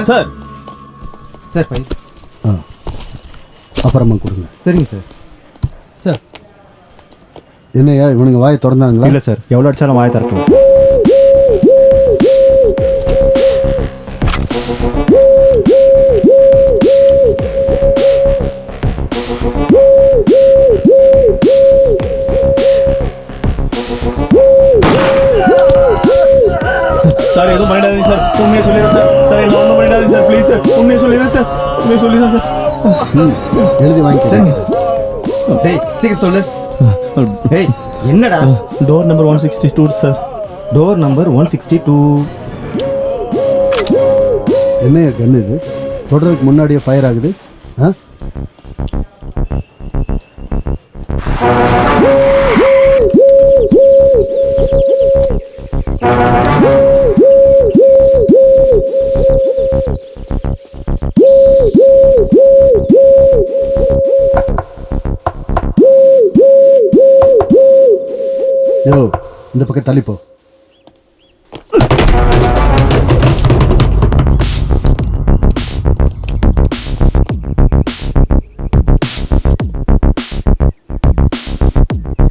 Sir sir file அப்புறமா கொடுங்க. சரிங்க சார். சார் என்னையா இவனுங்க வாயை திறந்தாங்களா? இல்லை சார், எவ்வளோ அடிச்சாலும் வாயை திறக்கலாம். சார் எதுவும் பண்ணிடாதீங்க சார், உண்மையை சொல்லிடுறேன் சார். சார் என்ன ஒன்றும் பண்ணிடாதீங்க சார், ப்ளீஸ் சார், உண்மையை சொல்லிடுறேன் சார், உண்மையை சொல்லிடுறேன் சார். எழுதி வாங்கிக்கிறேன். டேய் சீக்கிரம் சொல்லு. டேய் என்னடா? Door number 162 sir. Door number 162. என்னையா கன் இது? தொடறதுக்கு முன்னாடியே ஃபயர் ஆகுது. ஆ யோ, இந்த பக்கம் தள்ளிப்போ.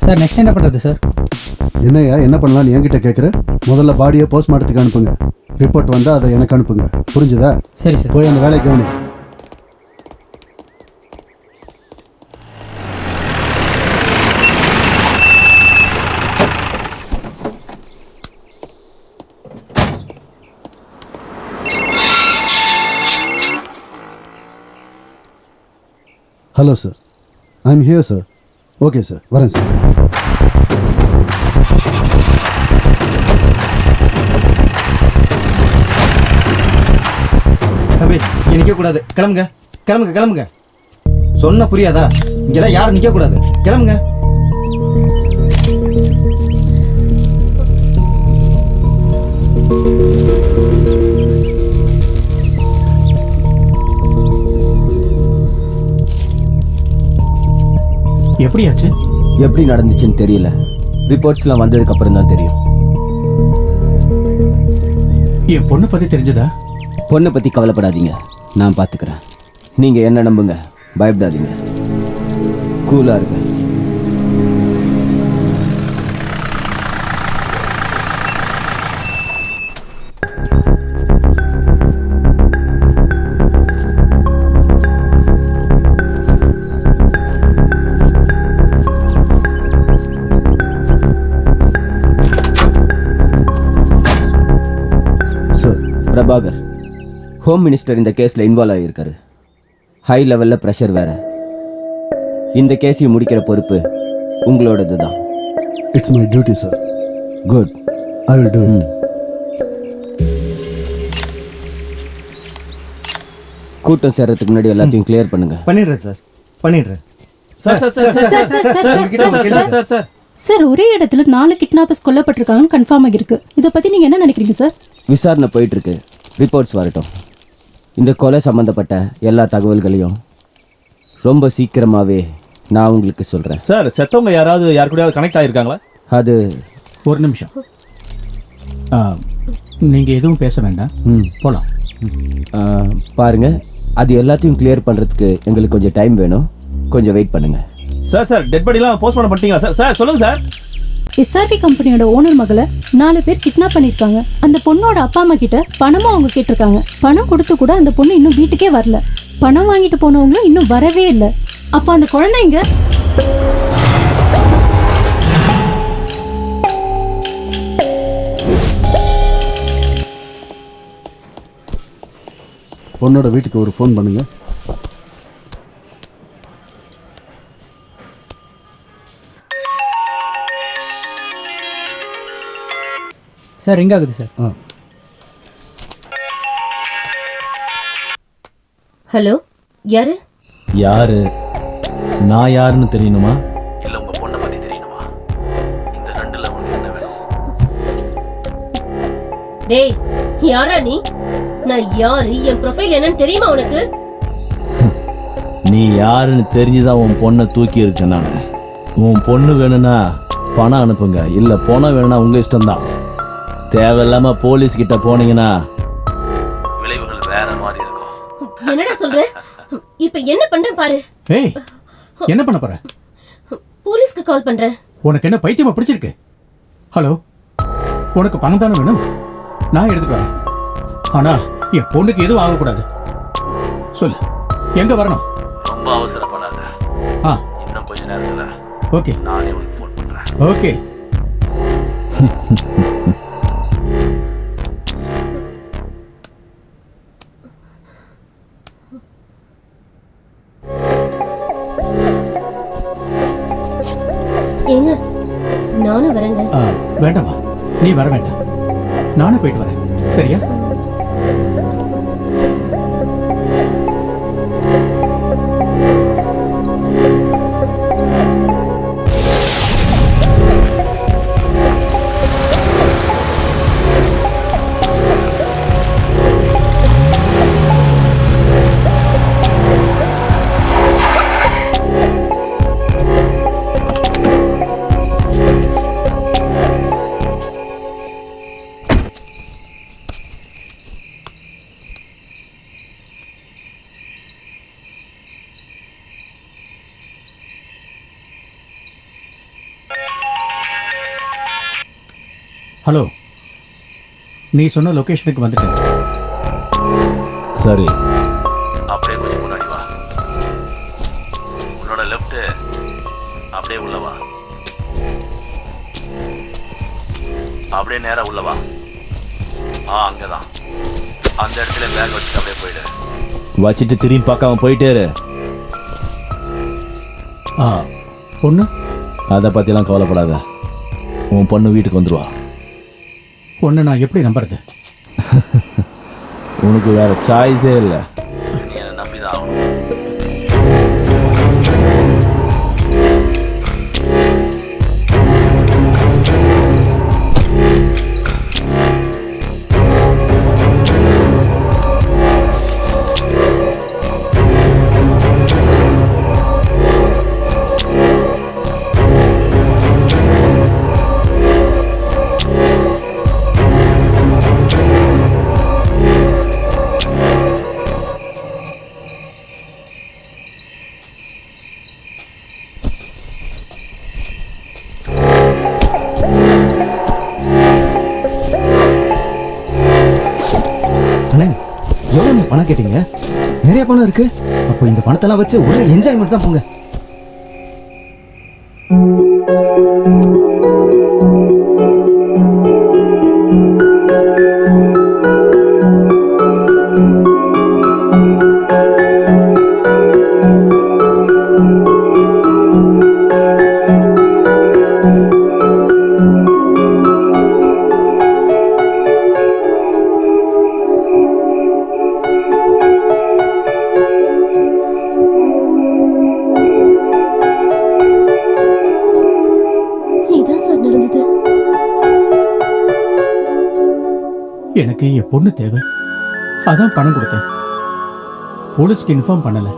சார் நெக்ஸ்ட் என்ன பண்ணுறது சார்? என்னையா என்ன பண்ணலான்னு என்கிட்ட கேட்குற? முதல்ல பாடியை போஸ்ட்மார்ட்டத்துக்கு அனுப்புங்க. ரிப்போர்ட் வந்தால் அதை எனக்கு அனுப்புங்க. புரிஞ்சுதா? சரி சார். போய் அந்த வேலையை கவனி. Hello sir, I am here sir. Okay sir, வரேன் சார். தம்பி இங்கே நிற்கக்கூடாது, கிளம்புங்க கிளம்புங்க கிளம்புங்க. சொன்ன புரியாதா? இங்கெல்லாம் யாரும் நிற்கக்கூடாது, கிளம்புங்க. எப்படியாச்சு? எப்படி நடந்துச்சுன்னு தெரியல. ரிப்போர்ட்ஸ்லாம் வந்ததுக்கு அப்புறம் தான் தெரியும். என் பொண்ணை பற்றி தெரிஞ்சதா? பொண்ணை பற்றி கவலைப்படாதீங்க, நான் பார்த்துக்கிறேன். நீங்கள் என்ன நம்புங்க, பயப்படாதீங்க, கூலாக இருங்க. பிரபாகர் ஹோம் மினிஸ்டர் இந்த கேஸில் இன்வால்வ் ஆகியிருக்காரு. ஹை லெவலில் ப்ரெஷர் வேற. இந்த கேஸையும் முடிக்கிற பொறுப்பு உங்களோடது தான். It's my duty sir. Good. I will do it. கூட்டம் சேர்றதுக்கு முன்னாடி எல்லாத்தையும் கிளியர் பண்ணுங்க. பண்ணிடுறேன் சார், பண்ணிடுறேன். Sir sir sir sir sir, sir, sir, உங்ககிட்ட ஒரு கேள்வி சார். சார் சார், ஒரே இடத்துல 4 கிட்னாப்பர்ஸ் கொல்லப்பட்டிருக்காங்கன்னு கன்ஃபார்ம் ஆகிருக்கு. இதை பத்தி நீங்க என்ன நினைக்கிறீங்க சார்? விசாரணை போயிட்டு இருக்கு. ரிப்போர்ட்ஸ் வரட்டும். இந்த கொலை சம்பந்தப்பட்ட எல்லா தகவல்களையும் ரொம்ப சீக்கிரமாகவே நான் உங்களுக்கு சொல்கிறேன். சார், செத்தவங்க யார் கூடயாவது கனெக்ட் ஆகிருக்காங்களா? அது ஒரு நிமிஷம். நீங்கள் எதுவும் பேச வேண்டாம், போகலாம். பாருங்க, அது எல்லாத்தையும் கிளியர் பண்ணுறதுக்கு எங்களுக்கு கொஞ்சம் டைம் வேணும். கொஞ்சம் வெயிட் பண்ணுங்க. சார் சார் டெட் பாடிலாம் போஸ்ட்மார்ட்டம் பண்ணிட்டீங்களா சார்? சார் சொல்லுங்க சார். எஸ்ஆர்பி கம்பெனியோட ஓனர் மகளை 4 பேர் கிட்னாப் பண்ணிருக்காங்க. அந்த பொண்ணோட அப்பா அம்மா கிட்ட பணமும் அவங்க கேட்டிருக்காங்க. பணம் கொடுத்து கூட அந்த பொண்ணு இன்னும் வீட்டுக்கே வரல. பணம் வாங்கிட்டு போனவங்களும் இன்னும் வரவே இல்லை. அப்போ அந்த குழந்தைங்க பொண்ணோட வீட்டுக்கு ஒரு ஃபோன் பண்ணுங்க. சார், ரிங் ஆகுது சார். ஹலோ, யாரு? யாரு? நான் யாருன்னு தெரியணுமா இல்ல உங்க பொண்ணை பத்தி தெரியணுமா? இந்த ரெண்டுல உங்களுக்கு என்ன வேணும்? டேய், யாரா நீ? நான் யாரு, என் ப்ரொஃபைல் என்னன்னு தெரியுமா உனக்கு? நீ யாருன்னு தெரிஞ்சுதான் உன் பொண்ணை தூக்கி இருக்கேன் நான். உன் பொண்ணு வேணும்னா பணம் அனுப்புங்க, இல்ல பணம் வேணும்னா உங்க இஷ்டம்தான். தேவையில்லாம போலீஸ் கிட்ட போனீங்கன்னா விளைவுகள் வேற மாதிரி இருக்கும். என்னடா சொல்ற? இப்ப என்ன பண்றேன் பாரு. ஏய், என்ன பண்ண போற? போலீஸ்க்கு கால் பண்றேன். உனக்கு என்ன பைத்தியமா பிடிச்சிருக்கு? ஹலோ, உனக்கு பணம் தானே வேணும்? நான் எடுத்துட்டு வரேன். ஆனா என் பொண்ணுக்கு எதுவும் ஆகக்கூடாது. சொல்லு, எங்க வரணும்? ரொம்ப அவசரப்படாத. இன்னும் கொஞ்ச நேரத்துல ஓகே, நானே உனக்கு ஃபோன் பண்றேன். ஓகே. ஏங்க, நானும் வரேங்க. வேண்டாமா, நீ வர வேண்டாம். நானே போயிட்டு வரேன், சரியா? ஹலோ, நீ சொன்ன லொகேஷனுக்கு வந்துட்டேன். சரி, அப்படியே கொஞ்சம் முன்னாடி வா. உன்னோட லெஃப்ட் அப்படியே உள்ள வா. அப்படியே நேரா உள்ள வா. அங்கதான். அந்த இடத்துல பேக் வச்சுட்டு அப்படியே போயிடு. வச்சுட்டு திரும்பி பார்க்காம போயிட்டே இரு. பொண்ணு? அதை பத்திலாம் கவலைப்படாத. உன் பொண்ணு வீட்டுக்கு வந்துருவா. பொண்ணு நான் எப்படி நம்புறது? உனக்கு வேற சாய்ஸே இல்லை. நீ அதை நம்பிதான் ஆகணும். எவ்வளோ பணம் கேட்டீங்க? நிறைய பணம் இருக்கு. அப்போ இந்த பணத்தெல்லாம் வச்சு ஒரே என்ஜாய்மெண்ட் தான் போங்க. எனக்கு என் பொண்ணு தேவை, அதான் பணம் கொடுத்தேன். போலீஸ்க்கு இன்ஃபார்ம் பண்ணல.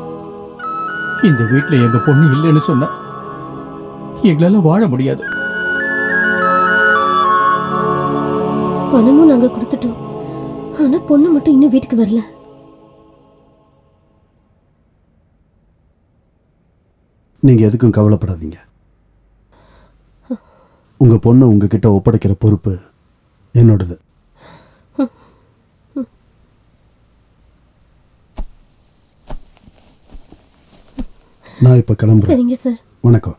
இந்த வீட்டில் எங்க பொண்ணு இல்லைன்னு சொன்னா எங்களால வாழ முடியாது. பணமும் நாங்க கொடுத்துட்டோம், ஆனா பொண்ணு மட்டும் இன்னும் வீட்டுக்கு வரல. நீங்க எதுக்கும் கவலைப்படாதீங்க. உங்க பொண்ணு உங்ககிட்ட ஒப்படைக்கிற பொறுப்பு என்னோடது. நான் இப்ப கிளம்புறேன். சரிங்க சார். வணக்கம்.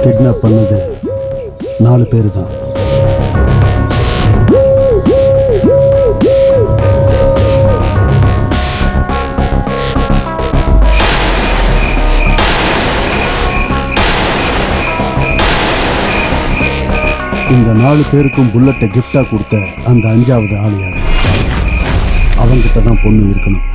கிட்னாப் பண்ணது 4 பேர் தான். இந்த 4 பேருக்கும் புல்லட்டை கிஃப்டா கொடுத்த அந்த 5வது ஆள் யாரு? அவங்கிட்ட தான் பொண்ணு இருக்கணும்.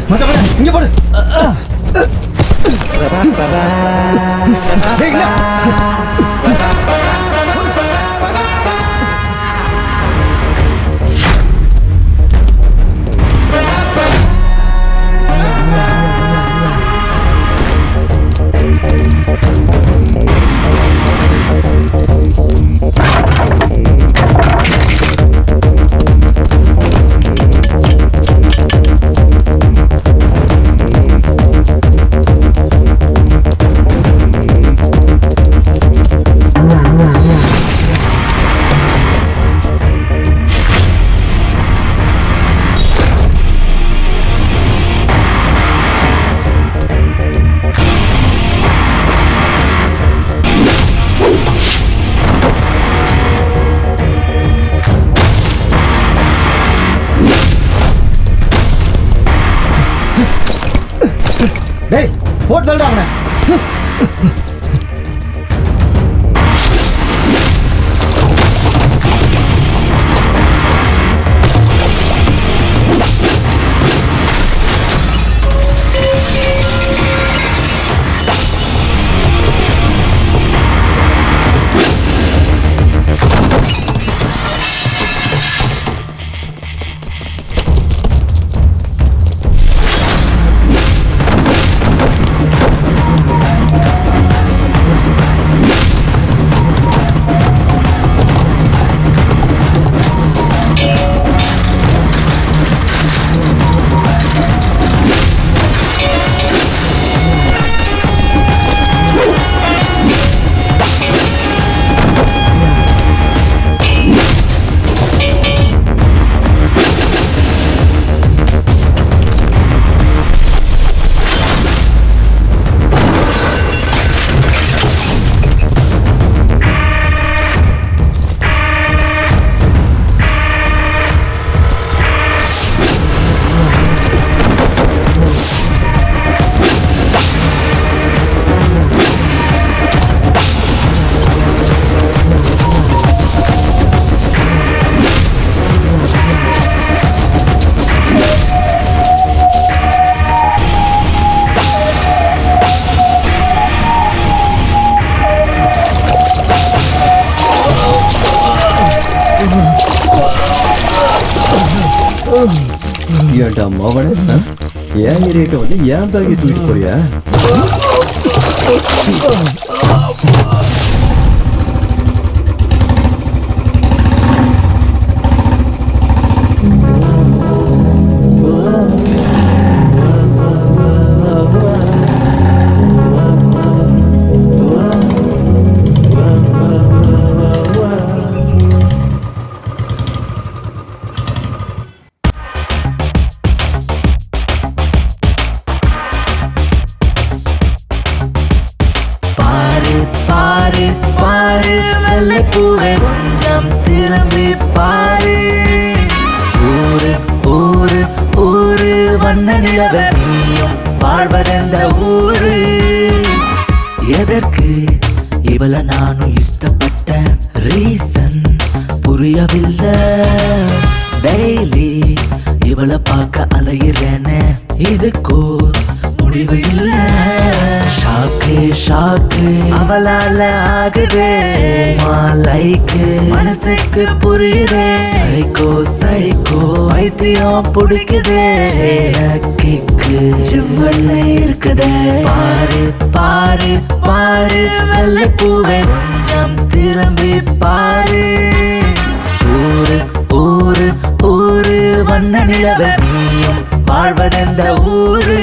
மச்சான் இங்க போடு. டேய் போட்டு தள்ளுடா அவனை. ஏன்டா மவன ஏன் ஏரியாட்ட வந்து ஏன் பேக்கை தூக்கிட்டு போறியா? நிலவ நீயும் வாழ்வதெந்த ஊரு எதற்கு இவள நானும் இஷ்டப்பட்ட ரீசன் புரியவில்லை டெய்லி இவளை பார்க்க அலையிறேன்னு இதுக்கோ முடிவு இல்ல ஷாக்கு ஷாக்கு அவளால ஆகுதே லைக்கு மனசுக்கு புரியுதே சைக்கோ சைக்கோ வைத்தியம் பிடிக்குதே கிக்கு சிவல்ல இருக்குதே பாரு பாரு பாரு வெள்ளை பூவே கொஞ்சம் திரும்பி பாரு ஊரு ஊரு ஊரு வண்ண நிலவ நீயும் வாழ்வதெந்த ஊரு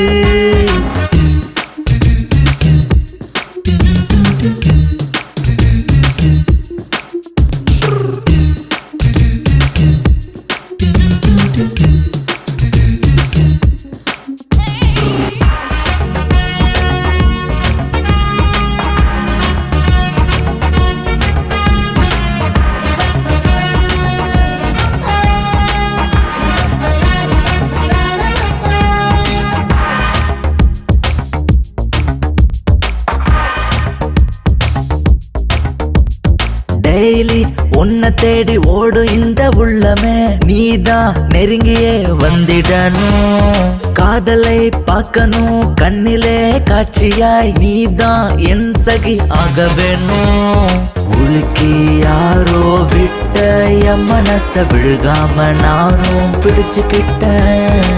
டெய்லி உன்னை தேடி ஓடும் இந்த உள்ளமே நீதான் நெருங்கியே வந்திடணும் காதலை பார்க்கணும் கண்ணிலே காட்சியாய் நீதான் என் சகி ஆக வேணும் உலுக்கி யாரோ விட்ட என் மனச விழுகாம நானும் பிடிச்சுக்கிட்டேன்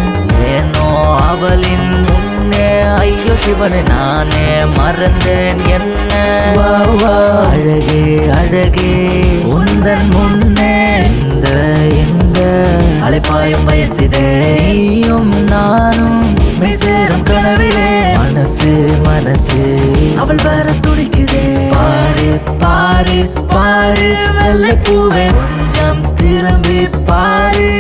ஏனோ அவளின் முன்னே ஐயோ சிவனை நானே மறந்தேன் என்ன அழகே அழகே உந்தன் முன்னே இந்த அலைப்பாயும் வயசிதே நீயும் நானும் மெய்சேரும் கனவிலே மனசு மனசு அவள் வர துடிக்குதே பாரு பாரு பாரு வெள்ளை பூவே கொஞ்சம் திரும்பி பாரு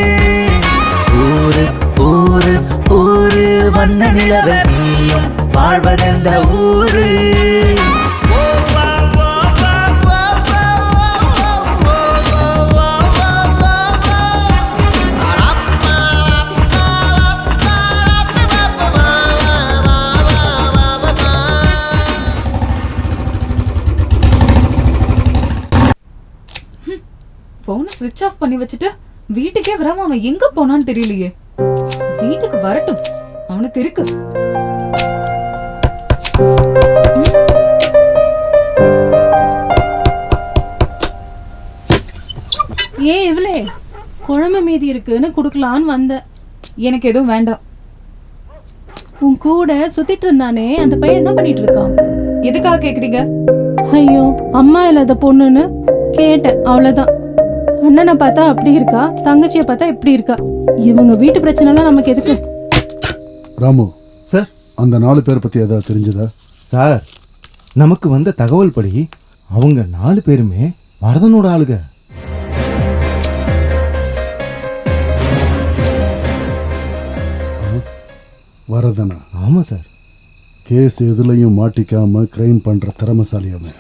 ஊரு ஊரு ஊரு வண்ண நிலவ நீயும் வாழ்வதெந்த ஊரு போனை ஸ்விட்ச் ஆஃப் பண்ணி வச்சுட்டு வீட்டுக்கே வராம அவன் எங்க போனான்னு தெரியலையே. வீட்டுக்கு வரட்டும், அவனுக்கு இருக்கு. ஏன் இவளே குழம்பு மீதி இருக்குன்னு குடுக்கலான்னு வந்த. எனக்கு எதுவும் வேண்டாம். உன் கூட சுத்திட்டு இருந்தானே அந்த பையன் என்ன பண்ணிட்டு இருக்கான்? எதுக்காக கேக்குறீங்க? ஐயோ, அம்மா இல்லாத பொண்ணுன்னு கேட்டேன், அவ்வளவுதான். அண்ணனை பார்த்தா அப்படி இருக்கா, தங்கச்சியை பார்த்தா இப்படி இருக்கா. இவங்க வீட்டு பிரச்சனைலாம் நமக்கு எதுக்கு? ராமு சார், அந்த 4 பேரை பற்றி ஏதாவது தெரிஞ்சதா? சார், நமக்கு வந்த தகவல் படி அவங்க 4 பேருமே வரதனோட ஆளுங்க. வரதனா? ஆமாம் சார். கேஸ் எதுலையும் மாட்டிக்காம கிரைம் பண்ற திறமசாலி அவன்.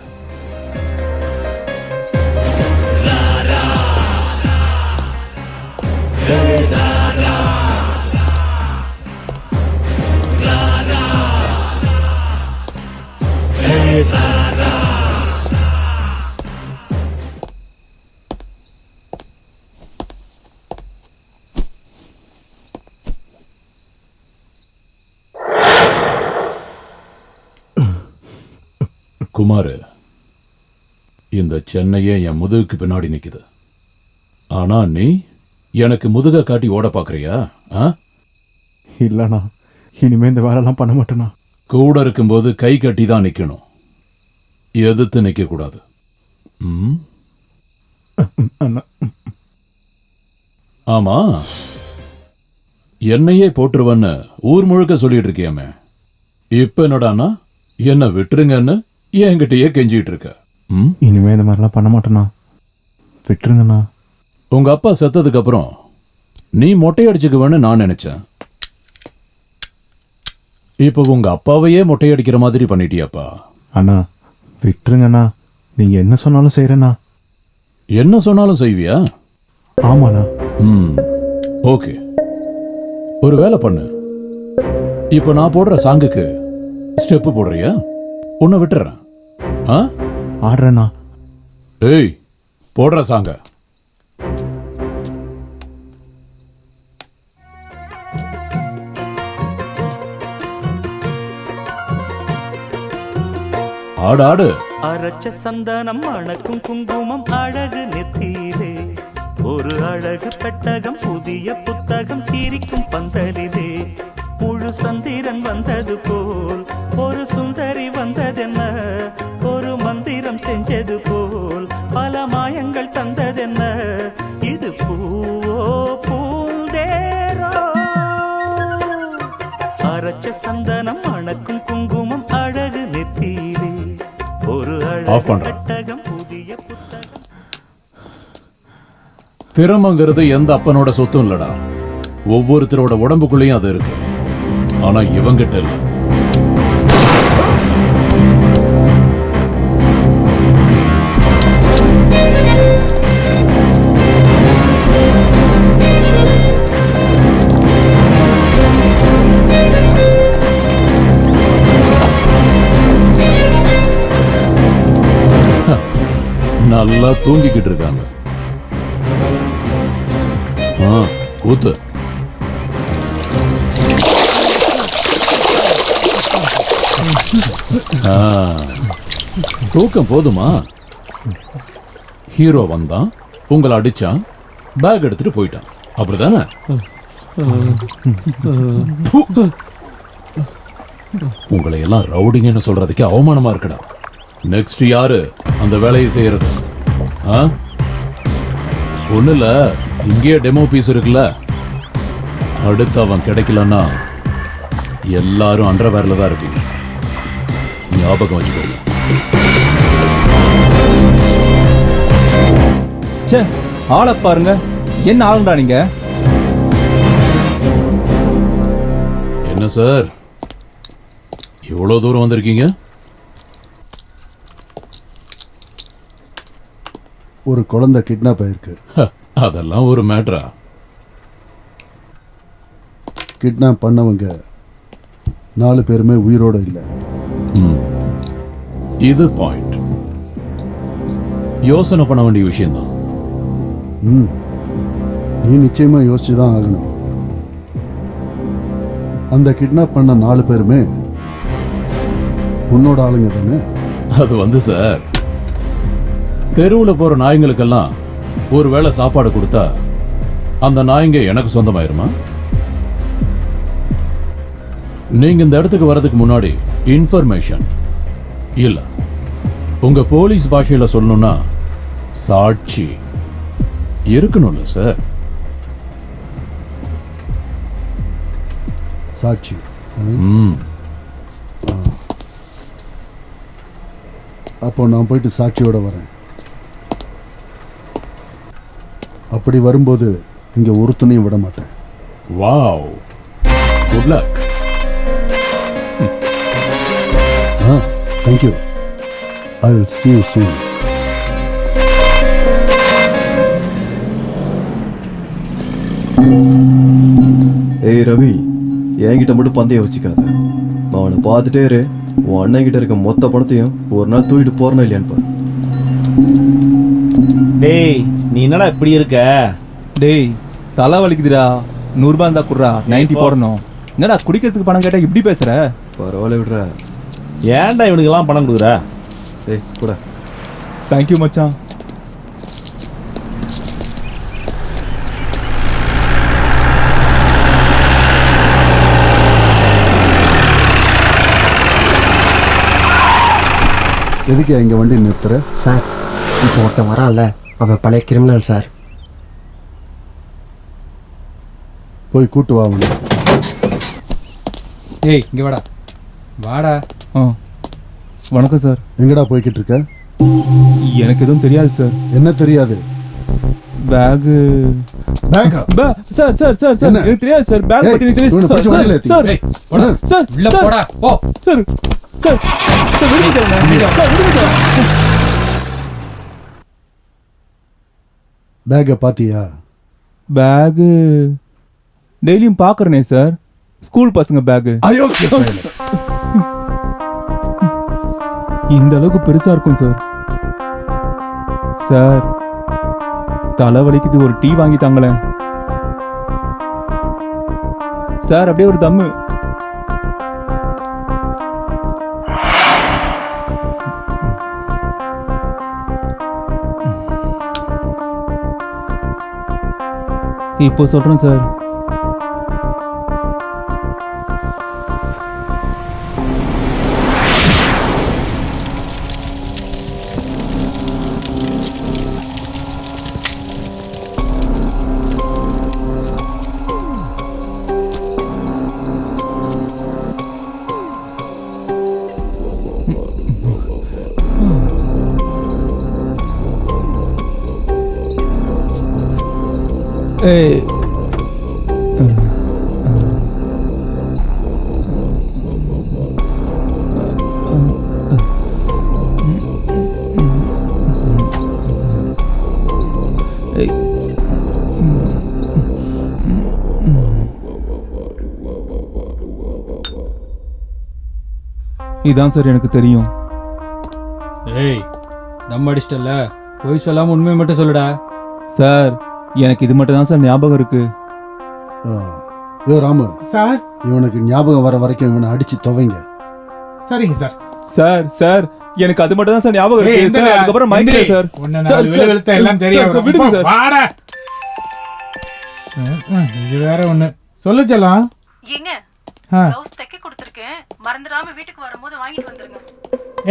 குமார், இந்த சென்னையே என் முதுகுக்கு பின்னாடி நிக்குது. ஆனா நீ எனக்கு முதுக காட்டி ஓட பாக்குறியா? இல்லண்ணா, இனிமே இந்த வேலைலாம் பண்ண மாட்டேண்ணா. கூட இருக்கும்போது கை கட்டி தான் நிக்கணும், எதிர்த்து நிக்க கூடாது. ஆமா, என்னையே போட்டுருவன்னு ஊர் முழுக்க சொல்லிட்டு இருக்கியாமே, இப்ப என்னடானா என்ன விட்டுருங்கன்னு என்கிட்டயே கெஞ்சிட்டு இருக்க. இனிமே இந்த மாதிரிலாம் பண்ண மாட்டேண்ணா, விட்டுருங்கண்ணா. உங்க அப்பா செத்ததுக்கு அப்புறம் நீ மொட்டை அடிச்சுக்குவேன்னு நான் நினைச்சேன். இப்போ உங்க அப்பாவையே மொட்டை அடிக்கிற மாதிரி பண்ணிட்டியாப்பா. அண்ணா விட்டுருங்கண்ணா, நீங்க என்ன சொன்னாலும் செய்யறேண்ணா. என்ன சொன்னாலும் செய்வியா? ஆமாண்ணா. ஓகே, ஒரு வேலை பண்ணு. இப்போ நான் போடுற சாங்குக்கு ஸ்டெப்பு போடுறியா? உன்னை விட்டுறேன். ஆ ஆடுறேண்ணா. ஏய், போடுற சாங்க. ஆடு ஆடு. அரைச்ச சந்தனம் அணக்கும் குங்குமம் அழகு நெத்தியிலே, ஒரு அழகு பெட்டகம் புதிய புத்தகம் சிரிக்கும் பந்தலிலே, முழு சந்திரன் வந்தது போல் ஒரு சுந்தரி வந்ததென்ன, ஒரு மந்திரம் செஞ்சது போல் பல மாயங்கள் தந்ததென்ன, இது பூவோ பூந்தேரோ. அரைச்ச சந்தனம் அணக்கும் குங்குமம் அழகு நெத்தியிலே, ஒரு அழகு பெட்டகம் புதிய புத்தகம். திறமைங்கிறது எந்த அப்பனோட சொத்தும் இல்லடா, ஒவ்வொருத்தரோட உடம்புக்குள்ளேயும் அது இருக்கு. ஆனா இவங்கிட்ட இல்ல. நல்லா தூங்கிக்கிட்டு இருக்காங்க. ஊத்து. தூக்கம் போதுமா? ஹீரோ வந்தான், உங்களை அடிச்சான், பேக் எடுத்துட்டு போயிட்டான், அப்படிதானே? உங்களை எல்லாம் ரவுடிங்கன்னு சொல்றதுக்கு அவமானமா இருக்குடா. நெக்ஸ்ட் யாரு அந்த வேலையை செய்யறது? ஒண்ணு இல்ல, இங்கேயே டெமோ பீஸ் இருக்குல்ல, அடுத்து அவன் கிடைக்கலன்னா எல்லாரும் அண்டர்வேர்ல தான் இருப்பீங்க. ஞாபகம் வச்சுக்கோங்க. ஆளை பாருங்க, என்ன ஆளுண்டா நீங்க? என்ன சார் இவ்வளவு தூரம் வந்திருக்கீங்க? ஒரு குழந்தை கிட்னாப் ஆயிருக்கு. அதெல்லாம் ஒரு மேட்டரா? கிட்னாப் பண்ணவங்க 4 பேருமே உயிரோட இல்லை. இது பாயிண்ட். யோசனை பண்ண வேண்டிய விஷயம்தான். நீ நிச்சயமா யோசிச்சு தான் ஆகணும். அந்த கிட்னாப் பண்ண 4 பேருமே உன்னோட ஆளுங்க தானே? அது சார், தெருவில் போற நாய்ங்களுக்கெல்லாம் ஒரு வேளை சாப்பாடு கொடுத்தா அந்த நாய்ங்க எனக்கு சொந்தமாயிருமா? நீங்க இந்த இடத்துக்கு வர்றதுக்கு முன்னாடி இன்ஃபர்மேஷன் இல்ல, உங்க போலீஸ் பாஷையில சொல்லணும்னா சாட்சி இருக்கணும்ல சார்? சாட்சி. அப்போ நான் போயிட்டு சாட்சியோட வரேன். அப்படி வரும்போது இங்க ஒருத்தனையும் விட மாட்டேன். Wow, good luck. Thank you. I will see you soon. ஏய் ரவி, என்கிட்ட மட்டும் பந்தயம் வச்சுக்காத. அவனை பார்த்துட்டே இரு. உன் அண்ணன் கிட்ட இருக்க மொத்த பணத்தையும் ஒரு நாள் தூக்கிட்டு போறனா இல்லையான்னு பாரு. டேய், நீ என்னடா இப்படி இருக்க? டேய், தலை வலிக்குதுடா. 100 ரூபாய் இருந்தா குடுறா, 90 போடணும். என்னடா குடிக்கிறதுக்கு பணம் கேட்டா இப்படி பேசுற? பரவாயில்ல விடுற. ஏன்டா இவனுக்கெல்லாம் பணம் கொடுக்குற? ஏய் கூட. தேங்க்யூ மச்சான். எதுக்கு இங்க வண்டி நிறுத்துற? சார், இப்போ ஒருத்தன் வரான்ல, அவன் பழைய கிரிமினல் சார். போய் கூட்டு வா அவனை. ஏய், இங்க வாடா வாடா. வணக்கம் சார். எங்கடா போய்கிட்டு இருக்க? எனக்கு எதுவும் தெரியாது சார். என்ன தெரியாது? Bag sir sir sir sir எனக்கு தெரியாது சார். பேக் பத்தி எனக்கு தெரியாது சார். சார் உள்ள போடா போ. சார் சார் சார் விடுங்க சார். விடுங்க சார். பேக்கை பாத்தியா? பேகு டெய்லியும் பார்க்குறேனே சார். ஸ்கூல் பசங்க பேகு. அயோக்கிய பயலே. இந்த அளவுக்கு பெருசா இருக்கும் சார். சார் தலைவலிக்குது, ஒரு டீ வாங்கி தாங்களேன் சார். அப்படியே ஒரு தம்மு. இப்போ சொல்றேன் சார். ஏய் இதான் சார் எனக்கு தெரியும். ஏய் தம் அடிச்சிட்டல, போய் சொல்லாம உண்மையை மட்டும் சொல்லுடா. சார் எனக்கு இது மட்டும் தான் சார் ஞாபகம் இருக்கு. ஏ ராமு சார், இவனுக்கு ஞாபகம் வர வரைக்கும் இவனை அடிச்சு துவைங்க. சரிங்க சார். சார் சார் எனக்கு அது மட்டும் தான் சார் ஞாபகம் இருக்கு சார். அதுக்கப்புறம் மைக்கே சார். சார் விழுத்த எல்லாம் தெரியும் சார் விடுங்க சார். வாடா. இது வேற ஒண்ணு சொல்லு செல்லம். ஏங்க ப்ளவுஸ் தைக்க கொடுத்திருக்கேன், மறந்துடாம வீட்டுக்கு வரும்போது வாங்கிட்டு வந்துருங்க.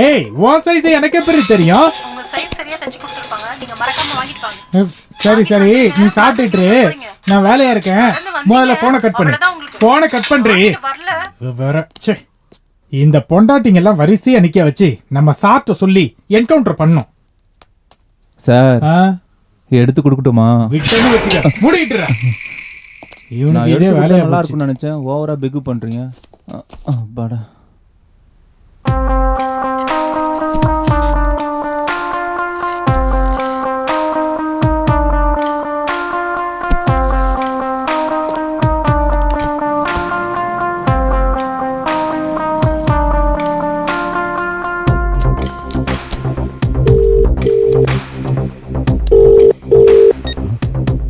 ஏய் உன் சைஸ் எனக்கு எப்படி தெரியும்? உங்க சைஸ் சரியா தச்சு கொடுத்திருப்பாங்க, நீங்க மறக்காம வாங்கிட்டு வாங்க. சரி சரி, நீ சாப்பிட்டுட்டு நான் வேலையா இருக்கேன். முதல்ல போனை கட் பண்ணு. போனை கட் பண்றீ வேற. சே, இந்த பொண்டாட்டிங்க எல்லாம் வரிசையா நிக்க வச்சு நம்ம சாப்பிட்ட சொல்லி என்கவுண்டர் பண்ணோம் சார். எடுத்து கொடுக்கட்டுமா? விட்டுன்னு வச்சுக்க, மூடிட்டுற. இவனுக்கு இதே வேலையா நல்லா இருக்கும்னு நினைச்சேன், ஓவரா பிகு பண்றீங்க. பாடா.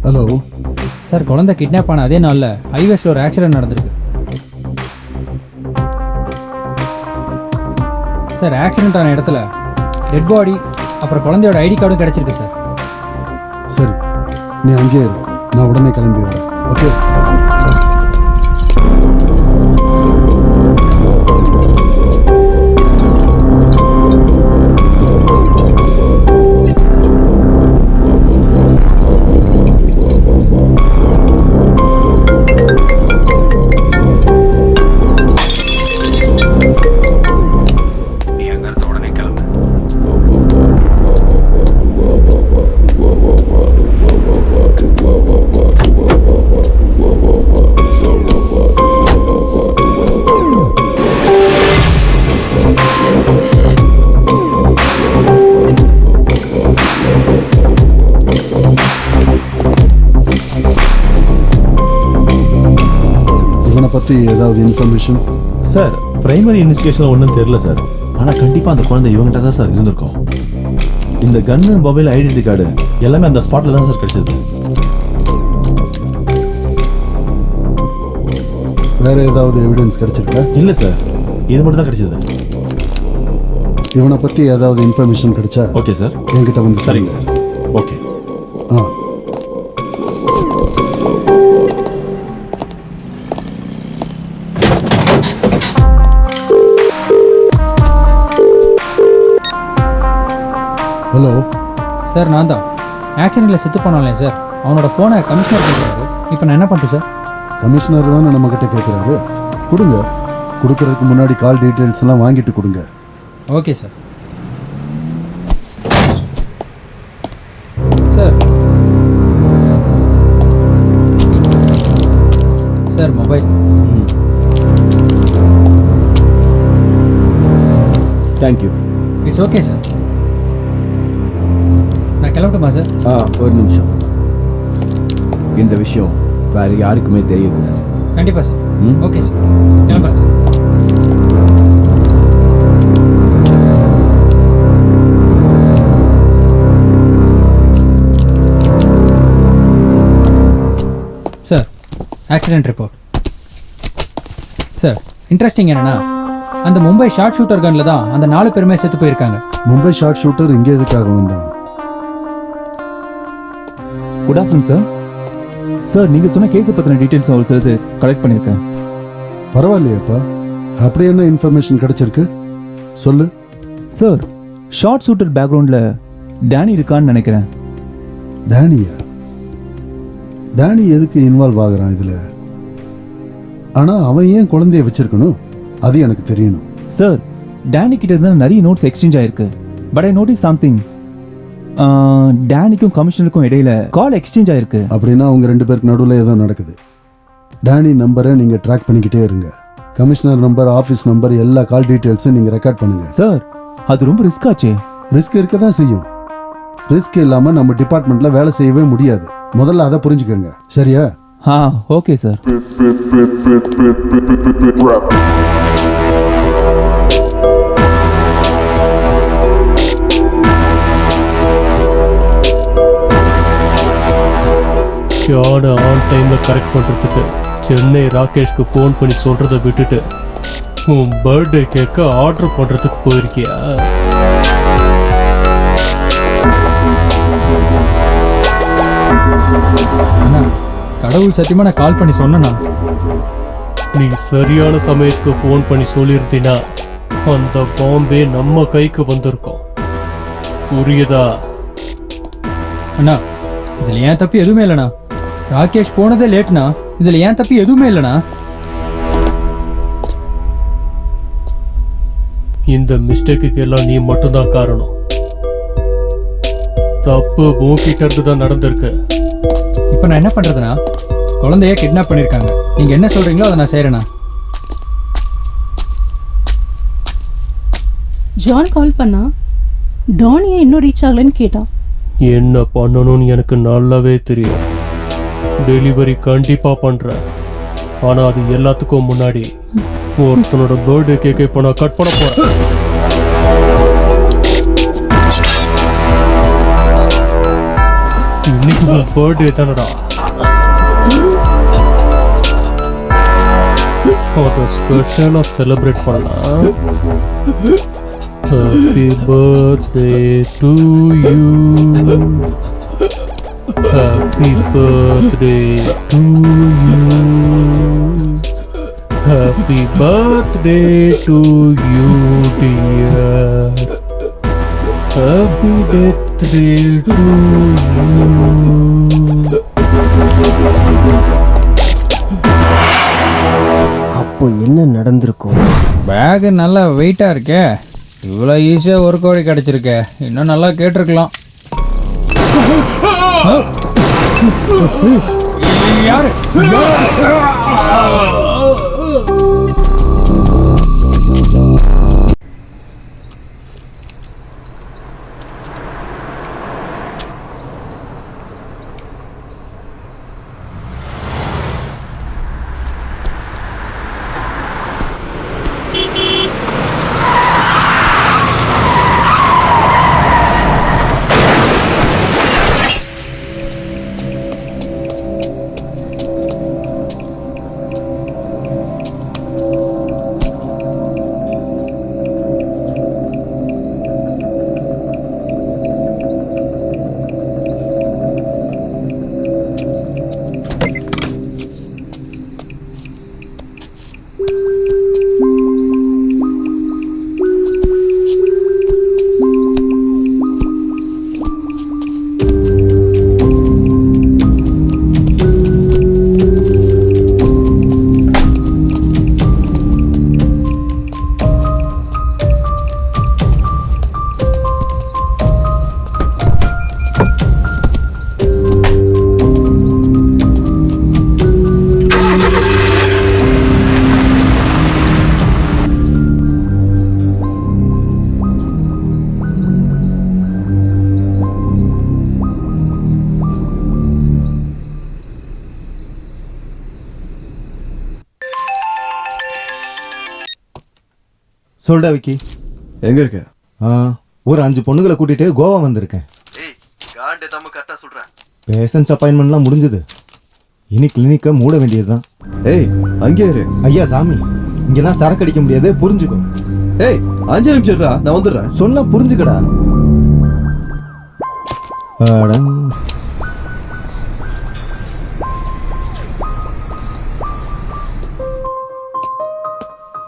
ஹலோ சார், குழந்தை கிட்னாப் ஆன அதே நாளில் ஹைவேஸில் ஒரு ஆக்சிடென்ட் நடந்திருக்கு சார். ஆக்சிடென்ட் ஆன இடத்துல டெட் பாடி அப்புறம் குழந்தையோட ஐடி கார்டும் கிடைச்சிருக்கு சார். சரி, நீ அங்கேயே இரு, நான் உடனே கிளம்பி வரேன். ஓகே. பற்றி ஏதாவது இன்ஃபர்மேஷன்? சார் பிரைமரி இன்வெஸ்டிகேஷனில் ஒன்றும் தெரியல சார். ஆனால் கண்டிப்பாக அந்த குழந்தை இவங்ககிட்ட தான் சார் இருந்திருக்கும். இந்த கன்னு, மொபைல், ஐடென்டி கார்டு எல்லாமே அந்த ஸ்பாட்டில் தான் சார் கிடைச்சது. வேற ஏதாவது எவிடன்ஸ் கிடைச்சிருக்கா? இல்லை சார், இது மட்டும் தான் கிடைச்சது. இவனை பற்றி ஏதாவது இன்ஃபர்மேஷன் கிடைச்சா ஓகே சார், என்கிட்ட வந்து சரிங்க சார். ஓகே. ஹலோ சார், நான் தான் ஆக்சிடென்ட்டில் செத்து போனாலே சார். அவனோட ஃபோனை கமிஷனர் கேட்குறாரு. இப்போ நான் என்ன பண்ணுறேன் சார்? கமிஷனர் தானே நம்மக்கிட்ட கேட்குறாரு, கொடுங்க. கொடுக்கறதுக்கு முன்னாடி கால் டீட்டெயில்ஸ் எல்லாம் வாங்கிட்டு கொடுங்க. Okay sir. Sir sir mobile. Thank you. It's okay sir. நான் கிளம்பட்டுமா சார்? ஒரு நிமிஷம். இந்த விஷயம் வேறு யாருக்குமே தெரியக்கூடாது. கண்டிப்பாக சார். ஓகே சார், கிளம்புறேன் sir. Sir, accident report. Sir, interesting என்னன்னா அந்த மும்பை ஷார்ட் ஷூட்டர் கன்ல தான் அந்த 4 பேருமே செத்து போயிருக்காங்க. மும்பை ஷார்ட் ஷூட்டர் இங்கே எதுக்காக வந்தான்? Good afternoon sir. சார் நீங்கள் சொன்ன கேஸை பற்றின டீட்டெயில்ஸ் ஒரு சிலது கலெக்ட் பண்ணியிருக்கேன். பரவாயில்லையப்பா, அப்படி என்ன இன்ஃபர்மேஷன் கிடைச்சிருக்கு சொல்லு. சார், ஷார்ட் ஷூட்டர் பேக்ரவுண்டில் டேனி இருக்கான்னு நினைக்கிறேன். டேனியா? டேனி எதுக்கு இன்வால்வ் ஆகுறான் இதில்? ஆனால் அவன் ஏன் குழந்தைய வச்சிருக்கணும் அது எனக்கு தெரியணும். சார், டேனி கிட்ட இருந்தால் நிறைய நோட்ஸ் எக்ஸ்சேஞ்ச் ஆயிருக்கு. But I notice something. டேனிக்கும் கமிஷனருக்கும் இடையில கால் எக்ஸ்சேஞ்ச் ஆயிருக்கு. அப்படின்னா அவங்க 2 பேருக்கு நடுவில் ஏதோ நடக்குது. டேனி நம்பரை நீங்கள் ட்ராக் பண்ணிக்கிட்டே இருங்க. கமிஷனர் நம்பர், ஆஃபீஸ் நம்பர், எல்லா கால் டீட்டெயில்ஸும் நீங்கள் ரெக்கார்ட் பண்ணுங்க. சார், அது ரொம்ப ரிஸ்க் ஆச்சே. ரிஸ்க் இருக்க தான் செய்யும். ரிஸ்க் இல்லாமல் நம்ம டிபார்ட்மெண்ட்டில் வேலை செய்யவே முடியாது. முதல்ல அதை புரிஞ்சுக்கோங்க, சரியா? Okay sir. யானை ஆன் டைமில் கரெக்ட் பண்ணுறதுக்கு சென்னை ராகேஷ்க்கு ஃபோன் பண்ணி சொல்கிறத விட்டுட்டு உன் பர்த்டே கேக்க ஆர்டர் பண்ணுறதுக்கு போயிருக்கியா? அண்ணா, கடவுள் சத்தியமாக நான் கால் பண்ணி சொன்னேண்ணா. நீ சரியான சமயத்துக்கு ஃபோன் பண்ணி சொல்லியிருந்தீன்னா அந்த பாம்பே நம்ம கைக்கு வந்திருக்கோம். புரியுதா? அண்ணா, இதில் ஏன் தப்பு எதுவுமே இல்லைண்ணா. ராகேஷ் போனதே லேட்னா, இதில் ஏன் தப்பு எதுவுமே இல்லைண்ணா. இந்த மிஸ்டேக்குக்கு எல்லாம் நீ மட்டும்தான் காரணம். தப்பு உன்கிட்ட இருந்து தான் நடந்திருக்கு. இப்போ நான் என்ன பண்ணுறதுண்ணா? குழந்தைய கிட்னாப் பண்ணியிருக்காங்க. நீங்கள் என்ன சொல்கிறீங்களோ அதை நான் செய்கிறேண்ணா. ஜான் கால் பண்ணா டானியை இன்னும் ரீச் ஆகலன்னு கேட்டான். என்ன பண்ணணும்னு எனக்கு நல்லாவே தெரியும். டெலிவரி கண்டிப்பா பண்றேன். ஆனா அது எல்லாத்துக்கும் முன்னாடி ஒருத்தனோட பர்த்டே கேக்கை இப்போ நான் கட் பண்ண போறேன். இன்னைக்கு பர்த்டே தானடா. அதை ஸ்பெஷலாக செலிப்ரேட் பண்ணலாம். Happy birthday to you. Happy birthday to you. Happy birthday to you, dear. Happy birthday to you. அப்போ என்ன நடந்திருக்கும்? பேகு நல்லா வெயிட்டாக இருக்கே. இவ்வளோ ஈஸியாக ஒரு கோடி கிடச்சிருக்கே. இன்னும் நல்லா கேட்டிருக்கலாம். யாரு? சொல்டா விக்கி. எங்க இருக்க? ஒரு 5 பொண்ணுங்களை கூட்டிட்டு கோவா வந்திருக்கேன். ஏய் காண்டே தம்ம கரெக்டா சொல்றேன். பேஷன்ஸ் அப்பாயின்மெண்ட்லாம் முடிஞ்சது. இனி கிளினிக்கை மூட வேண்டியதுதான். ஏய் அங்கே இரு. ஐயா சாமி, இங்கெல்லாம் சரக்கு அடிக்க முடியாது, புரிஞ்சுக்கோ. ஏய் 5 நிமிஷம் இருடா, நான் வந்துடுறேன். சொன்னா புரிஞ்சுக்கடா.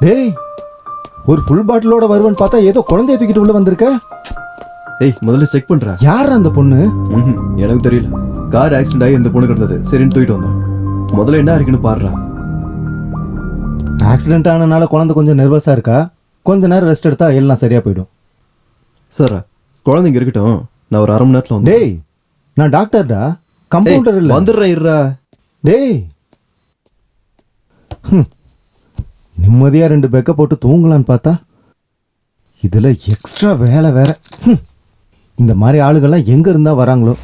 டேய், ஒரு ஃபுல் பாட்டிலோட வருவன் பார்த்தா ஏதோ குழந்தைய தூக்கிட்டு உள்ள வந்திருக்க. ஏய் முதல்ல செக் பண்றேன். யார் அந்த பொண்ணு? எனக்கு தெரியல. கார் ஆக்சிடென்ட் ஆகி இந்த பொண்ணு கிடந்தது. சரின்னு தூக்கிட்டு வந்தேன். முதல்ல என்ன இருக்குன்னு பாருடா. ஆக்சிடென்ட் ஆனனால குழந்தை கொஞ்சம் நர்வஸா இருக்கா. கொஞ்ச நேரம் ரெஸ்ட் எடுத்தா எல்லாம் சரியா போயிடும். சார் குழந்தைங்க இருக்கட்டும், நான் ஒரு 1/2 மணி நேரத்துல வந்து. டேய், நான் டாக்டர்டா, கம்பவுண்டர் இல்ல. வந்துடுறேன் இருடா. டேய், நிம்மதியா 2 பெக்க போட்டு தூங்கலான்னு பார்த்தா இதுல எக்ஸ்ட்ரா வேலை வேற. இந்த மாதிரி ஆளுகள்லாம் எங்க இருந்தா வராங்களோ.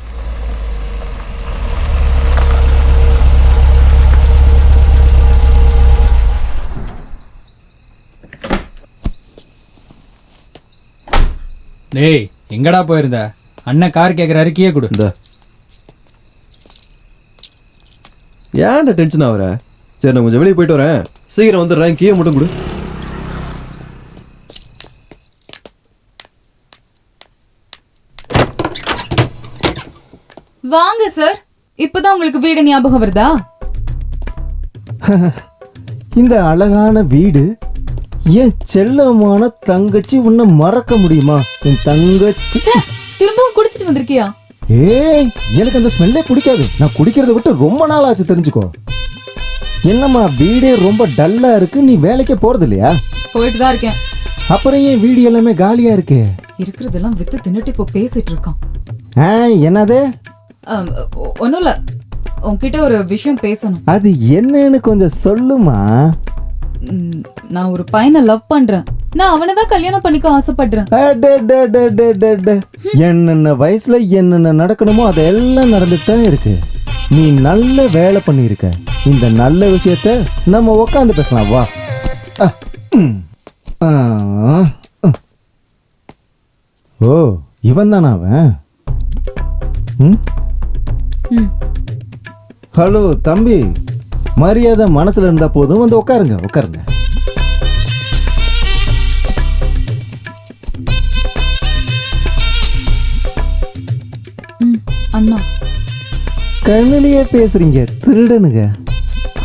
டேய் எங்கடா போயிருந்த? அண்ணன் கார் கேட்குறாரு, கீழே கொடு. ஏன்டா டென்ஷன் ஆகுற? சரி நான் கொஞ்சம் வெளியே போயிட்டு வரேன், சீக்கிரம் வந்துடுறேன். கீழே மட்டும் கொடு. வாங்க சார். இப்பதான் உங்களுக்கு வீடு ஞாபகம் வருதா? இந்த அழகான வீடு, என் செல்லமான தங்கச்சி உன்னை மறக்க முடியுமா? என் தங்கச்சி திரும்பவும் குடிச்சிட்டு வந்திருக்கியா? ஏய், எனக்கு அந்த ஸ்மெல்லே பிடிக்காது. நான் குடிக்கிறத விட்டு ரொம்ப நாள் ஆச்சு, தெரிஞ்சுக்கோ. என்னம்மா வீடே ரொம்ப டல்லா இருக்கு, நீ வேலைக்கே போறது இல்லையா? போயிட்டு தான் இருக்கேன். அப்புறம் ஏன் வீடு எல்லாமே காலியா இருக்கு? இருக்கிறதெல்லாம் வித்து தின்னுட்டு இப்போ பேசிட்டு இருக்கான். என்னது? ஒன்றும் இல்லை, உன்கிட்ட ஒரு விஷயம் பேசணும். அது என்னன்னு கொஞ்சம் சொல்லுமா. நான் ஒரு பையனை லவ் பண்றேன். நான் அவனை தான் கல்யாணம் பண்ணிக்க ஆசைப்படுறேன். என்னென்ன வயசுல என்னென்ன நடக்கணுமோ அதெல்லாம் நடந்துட்டு தான் இருக்கு. நீ நல்ல வேலை பண்ணியிருக்க. இந்த நல்ல விஷயத்த நம்ம உக்காந்து பேசலாம், வா. ஓ, இவன் தானா அவன்? ஹலோ தம்பி, மரியாதை மனசுல இருந்தா போதும், வந்து உட்காருங்க உட்காருங்க. அண்ணா, கண்ணிலேயே பேசுறீங்க, திருடனுங்க.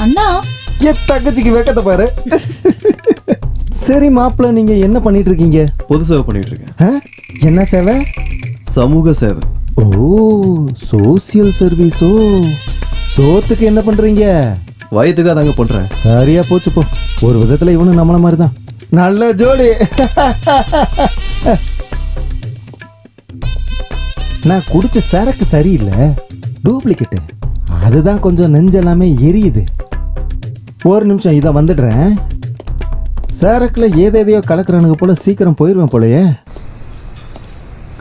அண்ணா, என் தங்கச்சிக்கு வெக்கத்தை பாரு. சரி மாப்பிள்ள, நீங்க என்ன பண்ணிட்டு இருக்கீங்க? பொது சேவை பண்ணிட்டு இருக்கேன். என்ன சேவை? சமூக சேவை. ஓ, சோசியல் சர்வீஸோ. சோத்துக்கு என்ன பண்றீங்க? வயதுக்கு அதாங்க பண்றேன். சரியா போச்சு போ. ஒரு விதத்துல இவனு நம்மள மாதிரி தான். நல்ல ஜோடி. நான் குடிச்ச சரக்கு சரியில்லை, டூப்ளிகேட்டு. அதுதான் கொஞ்சம் நெஞ்செல்லாமே எரியுது. ஒரு நிமிஷம், இதை வந்துடுறேன். சரக்குல ஏதேதையோ கலக்குறானுங்க போல, சீக்கிரம் போயிடுவேன் போலயே.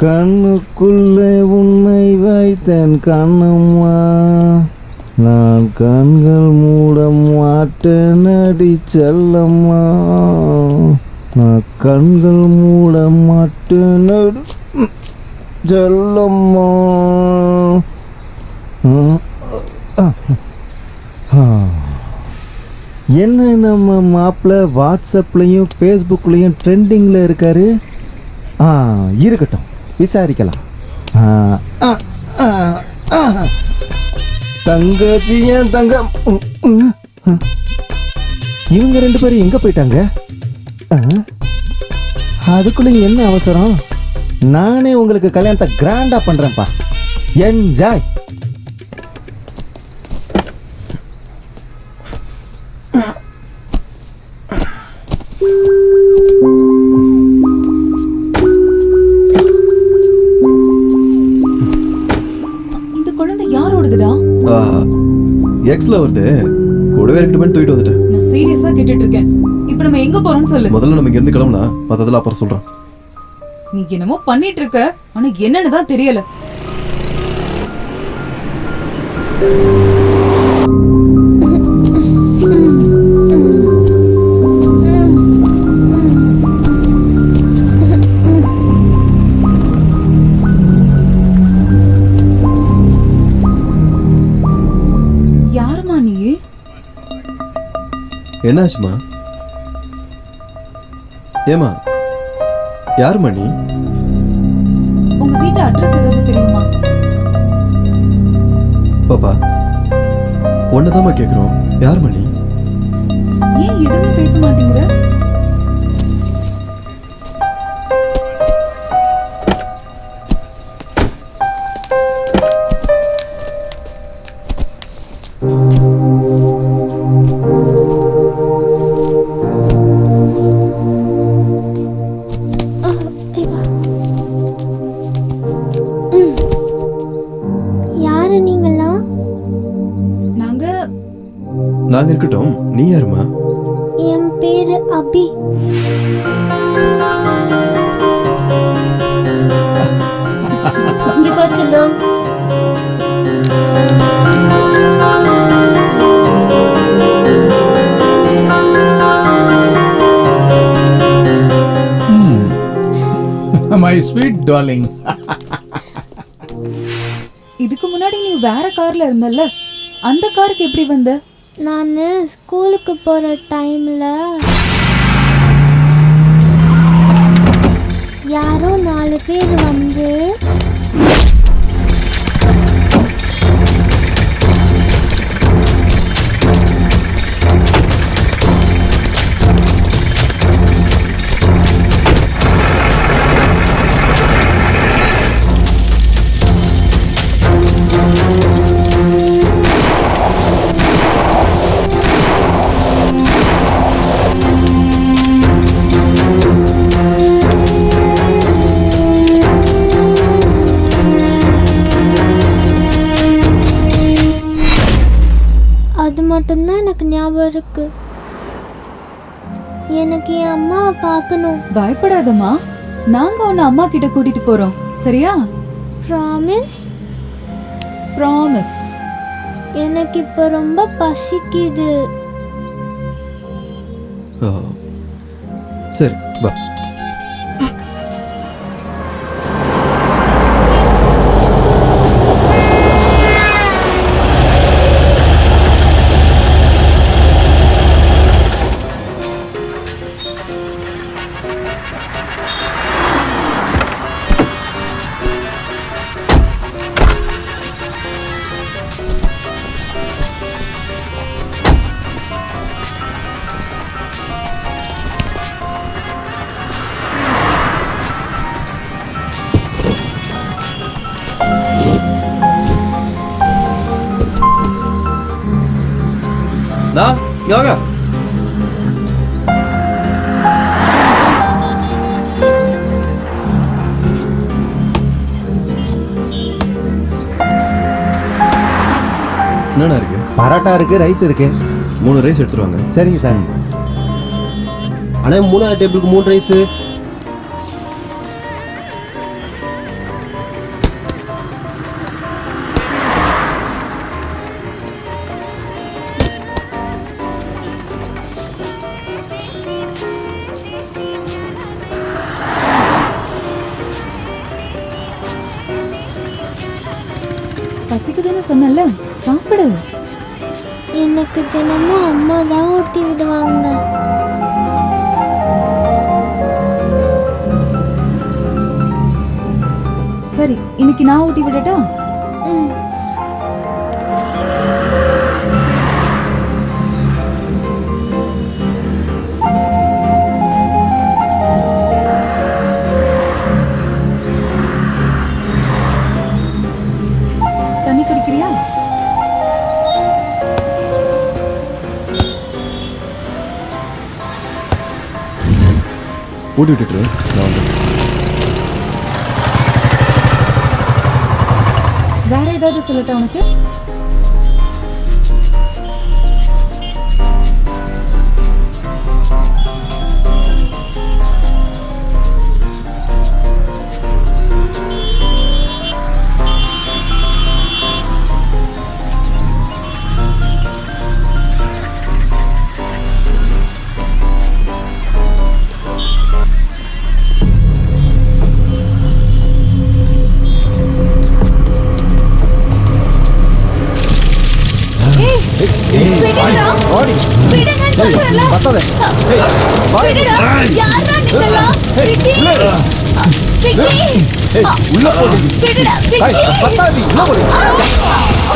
கண்ணுக்குள்ளே உன்னை வைத்தேன் கண்ணம்மா, நான் கண்கள் மூட மாட்டேன் அடி செல்லம்மா, நான் கண்கள் மூட மாட்டேன் அடி செல்லம்மா. என்ன நம்ம மாப்பிள்ள வாட்ஸ்அப்லையும் ஃபேஸ்புக்லையும் ட்ரெண்டிங்கில் இருக்காரு. இருக்கட்டும், விசாரிக்கலாம். தங்கச்சி என் தங்கம். இவங்க 2 பேரும் எங்க போயிட்டாங்க? அதுக்குள்ள என்ன அவசரம்? நானே உங்களுக்கு கல்யாணத்தை கிராண்டா பண்றேன்ப்பா. என்ஜாய். இந்த குழந்தை யாரோடதுடா? எக்ஸ்ல வருது. கூடவே இருக்கட்டுமே தூக்கிட்டு வந்துட்டேன். நான் சீரியஸா கேட்டுட்டு இருக்கேன். இப்போ நம்ம எங்க போறோம்னு சொல்லு. முதல்ல நம்ம இங்க இருந்து கிளம்பலாம், மத்ததெல்லாம் அப்புறம் சொல்றேன். நீ என்னமோ பண்ணிட்டு இருக்க, ஆனா என்னன்னு தான் தெரியல. என்னாச்சுமா? ஏமா யாருமா நீ? உங்க வீட்டு அட்ரஸ் ஏதாவது தெரியுமா? பாப்பா ஒன்னதாமா கேக்குறோம். யாருமா நீ? ஏன் எதுவுமே பேச மாட்டேங்கிற? யாரு நீங்களாம்? நாங்க இருக்கட்டும், நீ யாருமா? என் பேரு அபி. இங்க பாரு செல்லம். My sweet darling. இதுக்கு முன்னாடி நீ வேற கார்ல இருந்தல்ல, அந்த காருக்கு எப்படி வந்த? நான் ஸ்கூலுக்கு போற டைம்ல யாரோ 4 பேர் வந்து அது மட்டும்தான் எனக்கு ஞாபகம் இருக்கு. எனக்கு என் அம்மாவை பார்க்கணும். பயப்படாதம்மா, நாங்க உன்னை அம்மா கிட்ட கூட்டிட்டு போறோம், சரியா? ப்ராமிஸ்? ப்ராமிஸ். எனக்கு இப்ப ரொம்ப பசிக்குது. சரி வா. நான் யோகா என்னண்ணா இருக்கு? பரோட்டா இருக்கு, ரைஸ் இருக்கு. 3 ரைஸ் எடுத்துருவாங்க. சரிங்க சார். அண்ணே 3ஆவது டேபிளுக்கு 3 ரைஸ். பசிக்குதுன்னு சொன்னல, சாப்பிடு. எனக்கு தினமும் அம்மா தான் ஊட்டி விடுவாங்க. சரி, இன்னைக்கு நான் ஊட்டி விடட்டா? தண்ணி குடிக்கிறியா? ஊட்டி விட்டுட்டு நான் வந்து. வேற ஏதாவது சொல்லட்டா உனக்கு? ஓடி விடுங்கன்னு ஏய், சொல்றேன்ல. பத்தாதே. ஏய், வாடி. விடுடா. யார்ரா நீங்கெல்லாம்? விக்கி. விக்கி. ஏய், உள்ள போடி. விடுடா, விக்கி. ஏய், பத்தாதே, உள்ள போடி.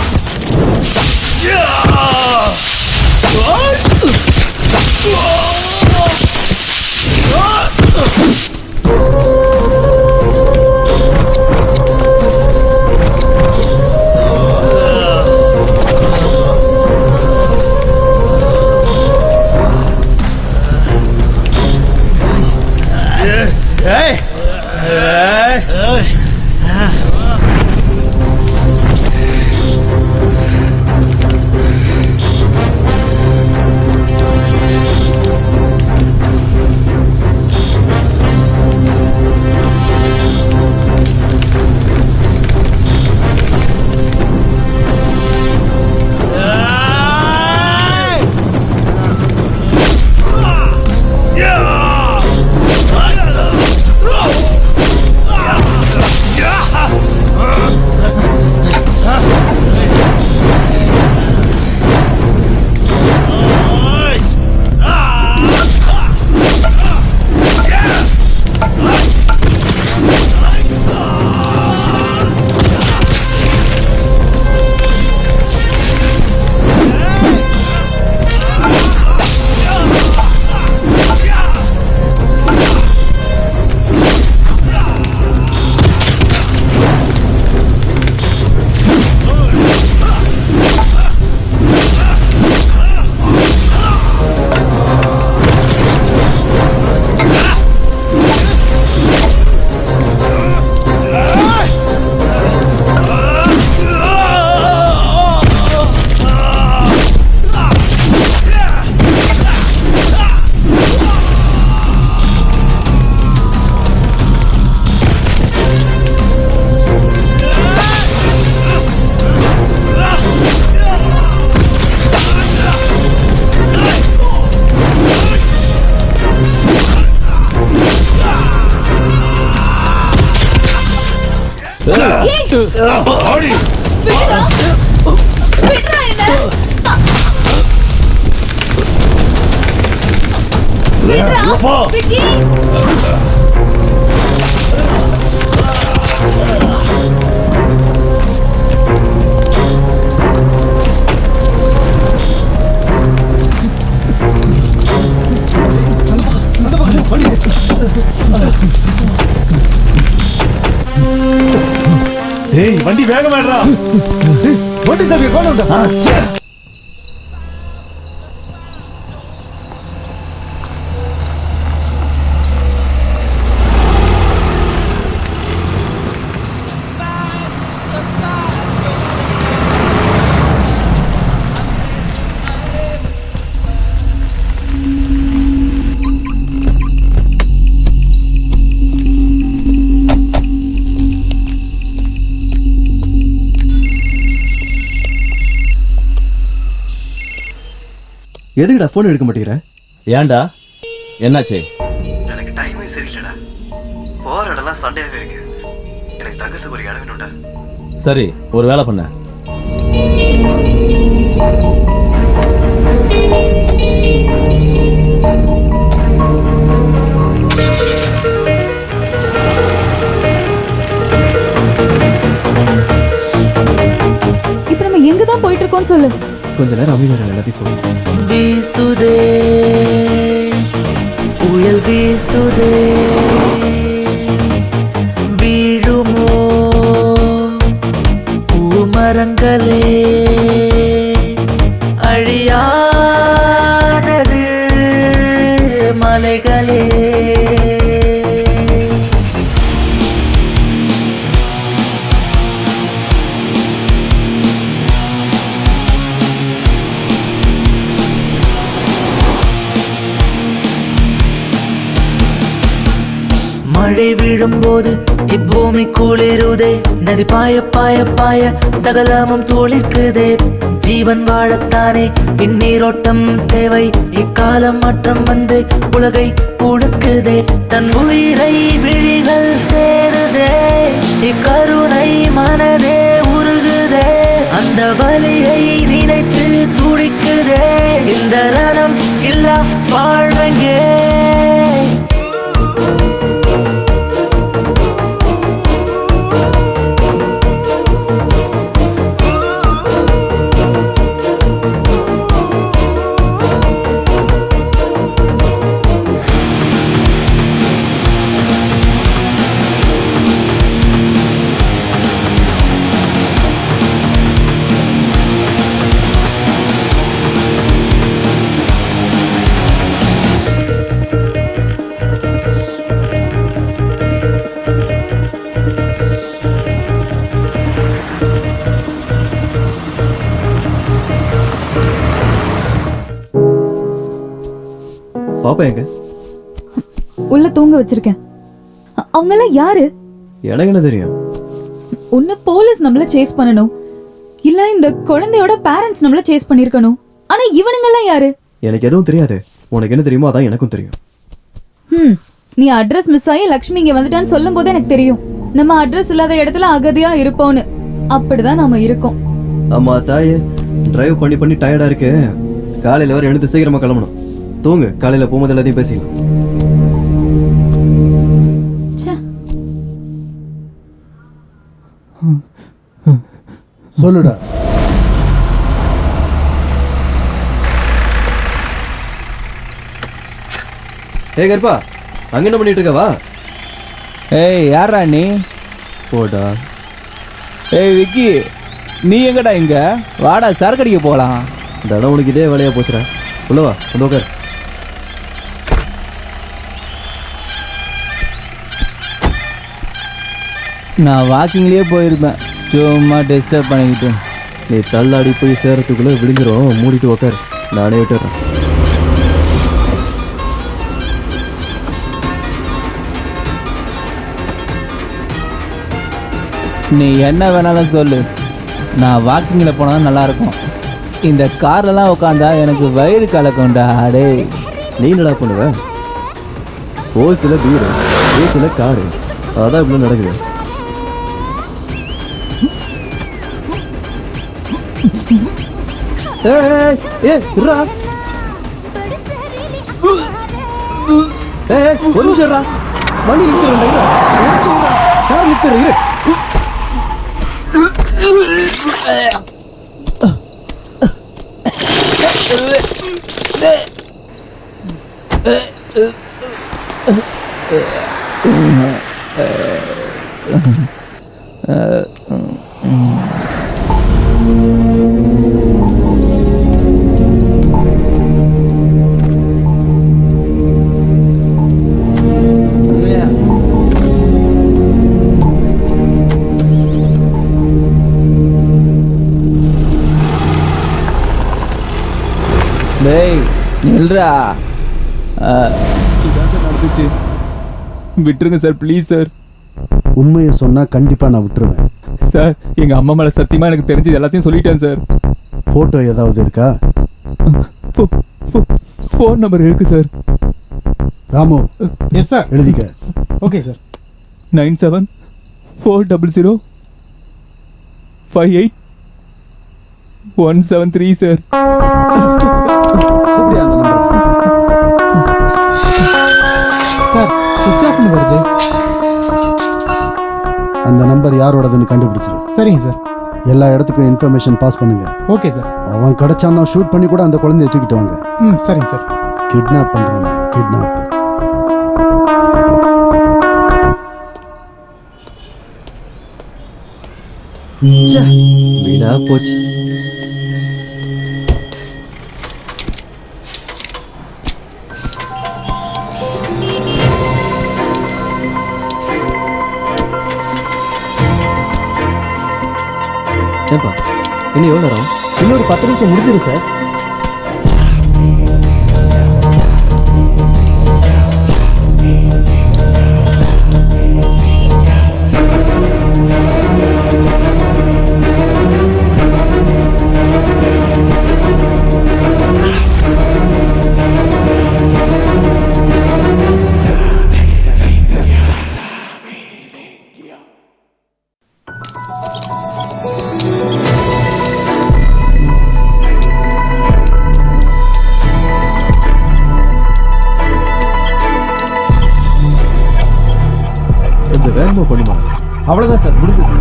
ஓடி. விடுடா. விடுடா என்ன. விடுடா. விக்கி. ஏய் வண்டி வேகமாடுறா. வண்டி சாவியை கொண்டு வந்தா. எதுக்குடா ஃபோன் எடுக்க மாட்டேங்கிற? ஏன்டா என்னாச்சு? எனக்கு டைமே சரியில்லடா. போற இடம்லாம் சண்டையாவே இருக்கு. எனக்கு தங்கறதுக்கு ஒரு இடம் வேணும்டா. சரி, ஒரு வேலை பண்ண. இப்ப நம்ம எங்க தான் போயிட்டு இருக்கோம்னு சொல்லு. கொஞ்ச நேரம் அமைதியா எல்லாத்தையும் சொல்லு. வீசுதே புயல் வீசுதே வீழுமோ பூமரங்களே அழியாதது மலைகளே மழை விழும்போது இப்பூமி குளிருதே நதி பாய பாய பாய சகலமும் துளிர்க்குதே ஜீவன் வாழத்தானே இந்நீரோட்டம் தேவை இக்காலம் மாற்றம் வந்து உலகை உழுக்குதே தன் உயிரை விழிகள் தேடுதே இக்கருணை மனதே உருகுதே அந்த வலியை நினைத்து துடி துடிக்குதே இந்த ரணம் இல்லா வாழ்வெங்கே பாப்பா எங்க? உள்ள தூங்க வச்சிருக்கேன். அவங்க எல்லாம் யாரு? எனக்கு என்ன தெரியும்? ஒண்ணு போலீஸ் நம்மள சேஸ் பண்ணணும், இல்ல இந்த குழந்தையோட பேரண்ட்ஸ் நம்மள சேஸ் பண்ணிருக்கணும். ஆனா இவனுங்க எல்லாம் யாரு? எனக்கு எதுவும் தெரியாது. உனக்கு என்ன தெரியுமோ அதான் எனக்கும் தெரியும். நீ அட்ரஸ் மிஸ் ஆகி லக்ஷ்மி இங்க வந்துட்டான்னு சொல்லும் போது எனக்கு தெரியும் நம்ம அட்ரஸ் இல்லாத இடத்துல அகதியா இருப்போம்னு. அப்படிதான் நாம இருக்கோம். அம்மா தாயே, டிரைவ் பண்ணி பண்ணி டயர்டா இருக்கு. காலையில வர எழுந்து சீக்கிரமா கிளம்பணும். தூங்கு, காலையில போகும்போது எல்லாத்தையும் பேசிக்கலாம். சொல்லுடா. ஏய் கருப்பா, அங்க என்ன பண்ணிட்டு இருக்கவா? ஏய் யாரா நீ? போடா. ஏய் விக்கி, நீ எங்கடா இங்க? வாடா சரக்கு அடிக்க போகலாம். தடம் உனக்கு இதே வேலையா போச்சுடா. உள்ளவா, வந்து உட்கார். நான் வாக்கிங்லேயே போயிருப்பேன், சும்மா டிஸ்டர்ப் பண்ணிக்கிட்டு. நீ தள்ளாடி போய் சேரத்துக்குள்ள விழுந்துரும். மூடிட்டு உட்கார், நானே விட்டுறேன். நீ என்ன வேணாலும் சொல்லு, நான் வாக்கிங்கில் போனால் நல்லாயிருக்கும். இந்த கார்லலாம் உட்காந்தா எனக்கு வயிறு கலக்கும்டா. அடே நீ என்னடா பண்ணுவ? ஓசில பீரு, ஓசில காரு, அதான் இப்படி நடக்குது. ஒரு நிமிஷம் வண்டி நிறுத்துறா, கார் நிறுத்துற. டேய் நில்றா. நடந்துச்சு, விட்டுருங்க சார், ப்ளீஸ் சார். உண்மையை சொன்னா கண்டிப்பா நான் விட்டுருவேன் சார். எங்க அம்மா மேல சத்தியமா எனக்கு தெரிஞ்சது எல்லாத்தையும் சொல்லிட்டேன் சார். போட்டோ ஏதாவது இருக்கா? ஃபோன் நம்பர் இருக்கு சார். ராமு. Yes sir. எழுதிக்க. Okay sir. 9740058173 சார். சார் சுவிட்ச் ஆஃப்னு வருது. அந்த நம்பர் யாரோடதுன்னு கண்டுபிடிச்சிரு. சரிங்க சார். எல்லா இடத்துக்கும் இன்ஃபர்மேஷன் பாஸ் பண்ணுங்க. Okay sir. அவன் கிடைச்சான்னா ஷூட் பண்ணி கூட அந்த குழந்தைய தூக்கிட்டு வாங்க. சரிங்க சார். கிட்னாப் பண்றாங்க, கிட்னாப். வீடா போச்சு. ஏப்பா இன்னும் எவ்வளோ நேரம்? இன்னொரு 10 நிமிஷம் முடிஞ்சிடும் சார். அவ்வளோதான் சார், முடிஞ்சது.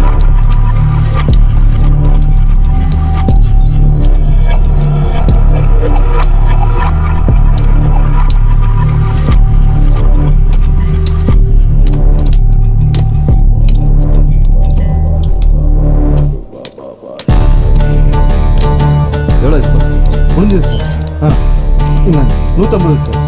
எவ்வளோ ஆச்சு? முடிஞ்சது சார். இந்தாங்க 150 சார்.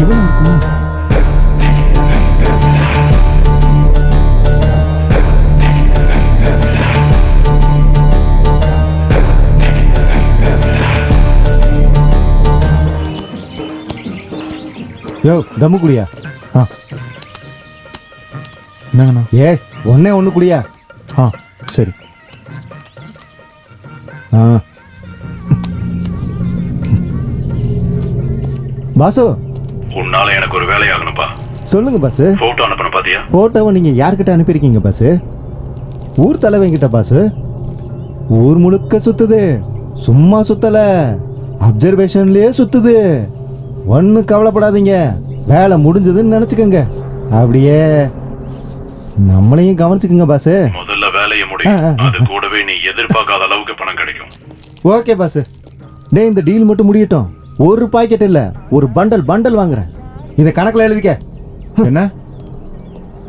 இவனா இருக்குமா? யோ தம்மு குடியா? என்னங்கண்ணா? ஒன்னே ஒன்று குடியா? சரி. பாசு, உன்னால எனக்கு ஒரு வேலையாகணும்பா. சொல்லுங்க பாசு. போட்டோ அனுப்பணும் பாத்தியா? போட்டோவை நீங்க யார்கிட்ட அனுப்பியிருக்கீங்க பாசு? ஊர் தலைவங்கிட்ட பாசு. ஊர் முழுக்க சுத்துது, சும்மா சுத்தல, அப்சர்வேஷன்லயே சுத்துது. ஒன்றும் கவலைப்படாதீங்க, வேலை முடிஞ்சதுன்னு நினச்சிக்கோங்க. அப்படியே நம்மளையும் கவனிச்சுக்குங்க பாசு. முதல்ல வேலையை முடி, அது கூடவே நீ எதிர்பார்க்காத அளவுக்கு பணம் கிடைக்கும். ஓகே பாசு. டேய், இந்த டீல் மட்டும் முடியட்டும். ஒரு பாக்கெட் இல்லை, ஒரு பண்டல் வாங்குறேன். இதை கணக்கில் எழுதிக்க. என்ன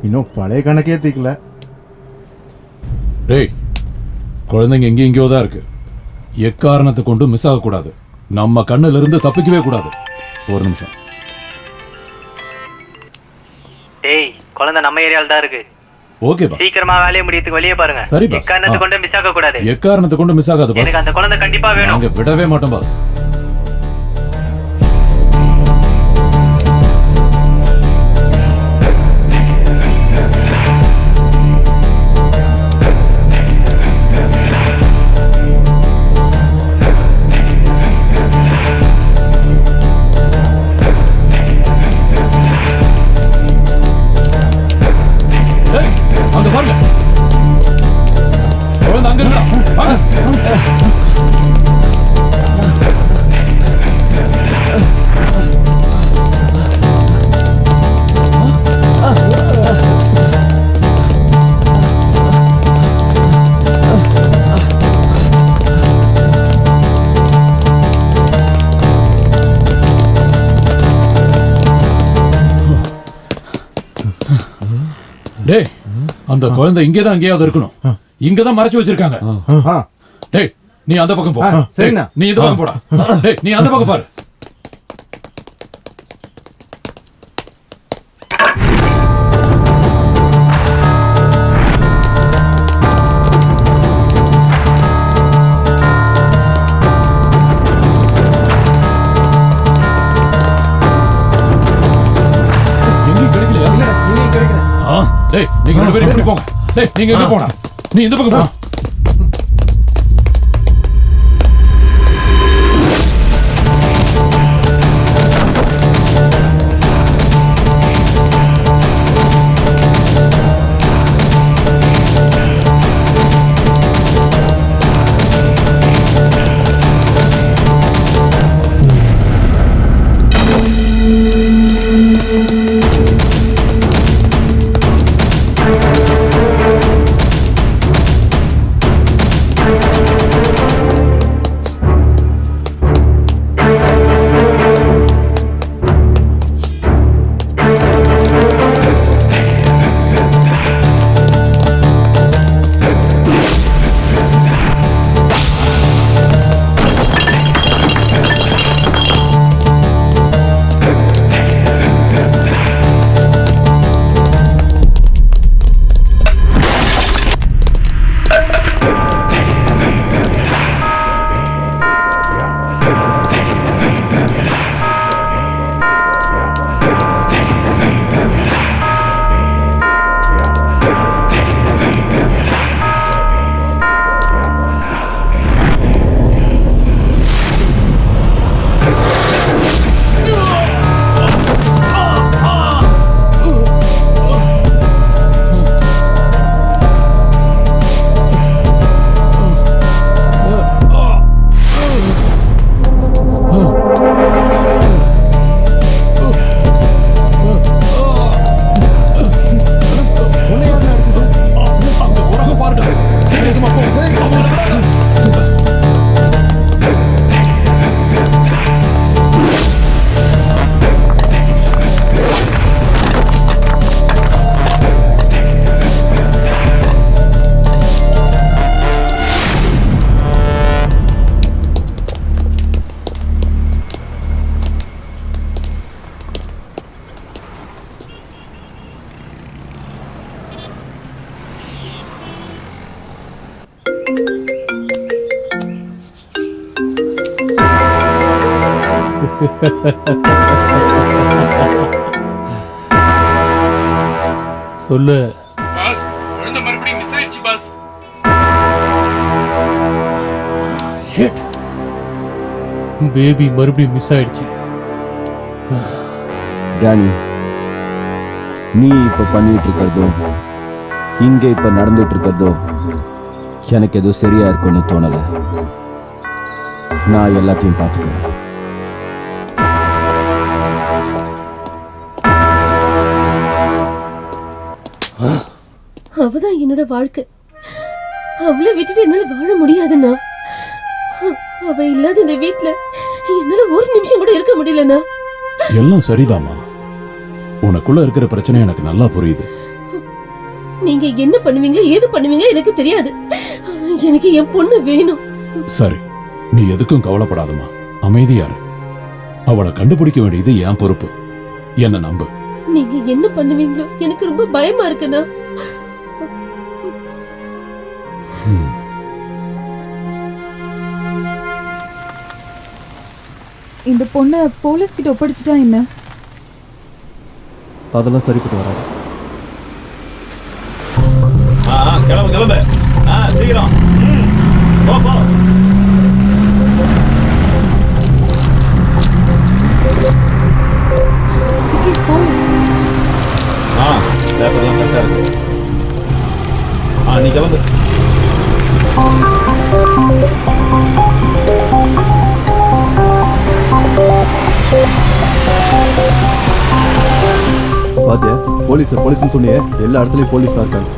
இன்னும் பழைய கணக்கே தீக்கல? டேய், குழந்தைங்க எங்கேயோ தான் இருக்கு. எக்காரணத்தை கொண்டு மிஸ் ஆகக்கூடாது. நம்ம கண்ணுல இருந்து தப்பிக்கவே கூடாது. ஒரு நிமிஷம். டேய், குழந்தை நம்ம ஏரியால தான் இருக்கு. Okay boss. சீக்கிரமா வேலையை முடியத்துக்கு வெளியே பாருங்க. சரி பாஸ். எக்காரணத்தை கொண்டு மிஸ் ஆக கூடாது. எக்காரணத்தை கொண்டு மிஸ் ஆகாது பாஸ். எனக்கு அந்த குழந்தை கண்டிப்பா வேணும். நாங்க விடவே மாட்டோம் பாஸ். அங்க பாருங்க, குழந்தை அங்க இருக்கா? டேய், அந்த குழந்தை இங்கேதான் எங்கேயாவது இருக்கணும். இங்கதான் மறைச்சு வச்சிருக்காங்க. டேய், நீ அந்த பக்கம் போ. சரிண்ணா. நீ இந்த பக்கம் போடா. டேய், நீ அந்த பக்கம் பாரு. எங்கேயும் கிடைக்கலையா? டேய், நீங்க ரெண்டு பேரும் இப்படி போங்க. டேய், நீங்க எங்க போனா? நீ இந்த பக்கம் போ. சொல்லு. பாஸ் குழந்தை மறுபடியும் மிஸ் ஆயிடுச்சு பாஸ். ஷிட். பேபி மறுபடியும் மிஸ் ஆயிடுச்சு. டேனி, நீ இப்ப பண்ணிட்டு இருக்கிறதோ இங்க இப்ப நடந்துட்டு இருக்கிறதோ எனக்கு எதுவும் சரியா இருக்கும்னு தோணல. நான் எல்லாத்தையும் பார்த்துக்கிறேன். அவதான் என்னோட வாழ்க்கை. அவளை விட்டுட்டு என்னால வாழ முடியாதுண்ணா. அவ இல்லாத இந்த வீட்டுல என்னால ஒரு நிமிஷம் கூட இருக்க முடியலண்ணா. எல்லாம் சரிதாம்மா. உனக்குள்ள இருக்கிற பிரச்சனை எனக்கு நல்லா புரியுது. நீங்க என்ன பண்ணுவீங்களோ ஏது பண்ணுவீங்களோ எனக்கு தெரியாது. எனக்கு என் பொண்ணு வேணும். சரி, நீ எதுக்கும் கவலைப்படாதம்மா. அமைதியாரு. அவளை கண்டுபிடிக்க வேண்டியது என் பொறுப்பு. என்ன நம்பு. நீங்க என்ன பண்ணுவீங்களோ எனக்கு ரொம்ப பயமா இருக்குண்ணா. இந்த பொண்ணை போலீஸ் கிட்ட ஒப்படைச்சிட்டா என்ன? அதெல்லாம் சரிப்பட்டு வராது. கிளம்பு கிளம்பு. சீக்கிரம் போ போ. போலீஸ். பேப்பர்லாம் கரெக்டா இருக்கு. நீ கிளம்பு. பாத்தியா, போலீஸ்னு சொன்னியே, எல்லா இடத்துலயும் போலீஸ் தான் இருக்காங்க.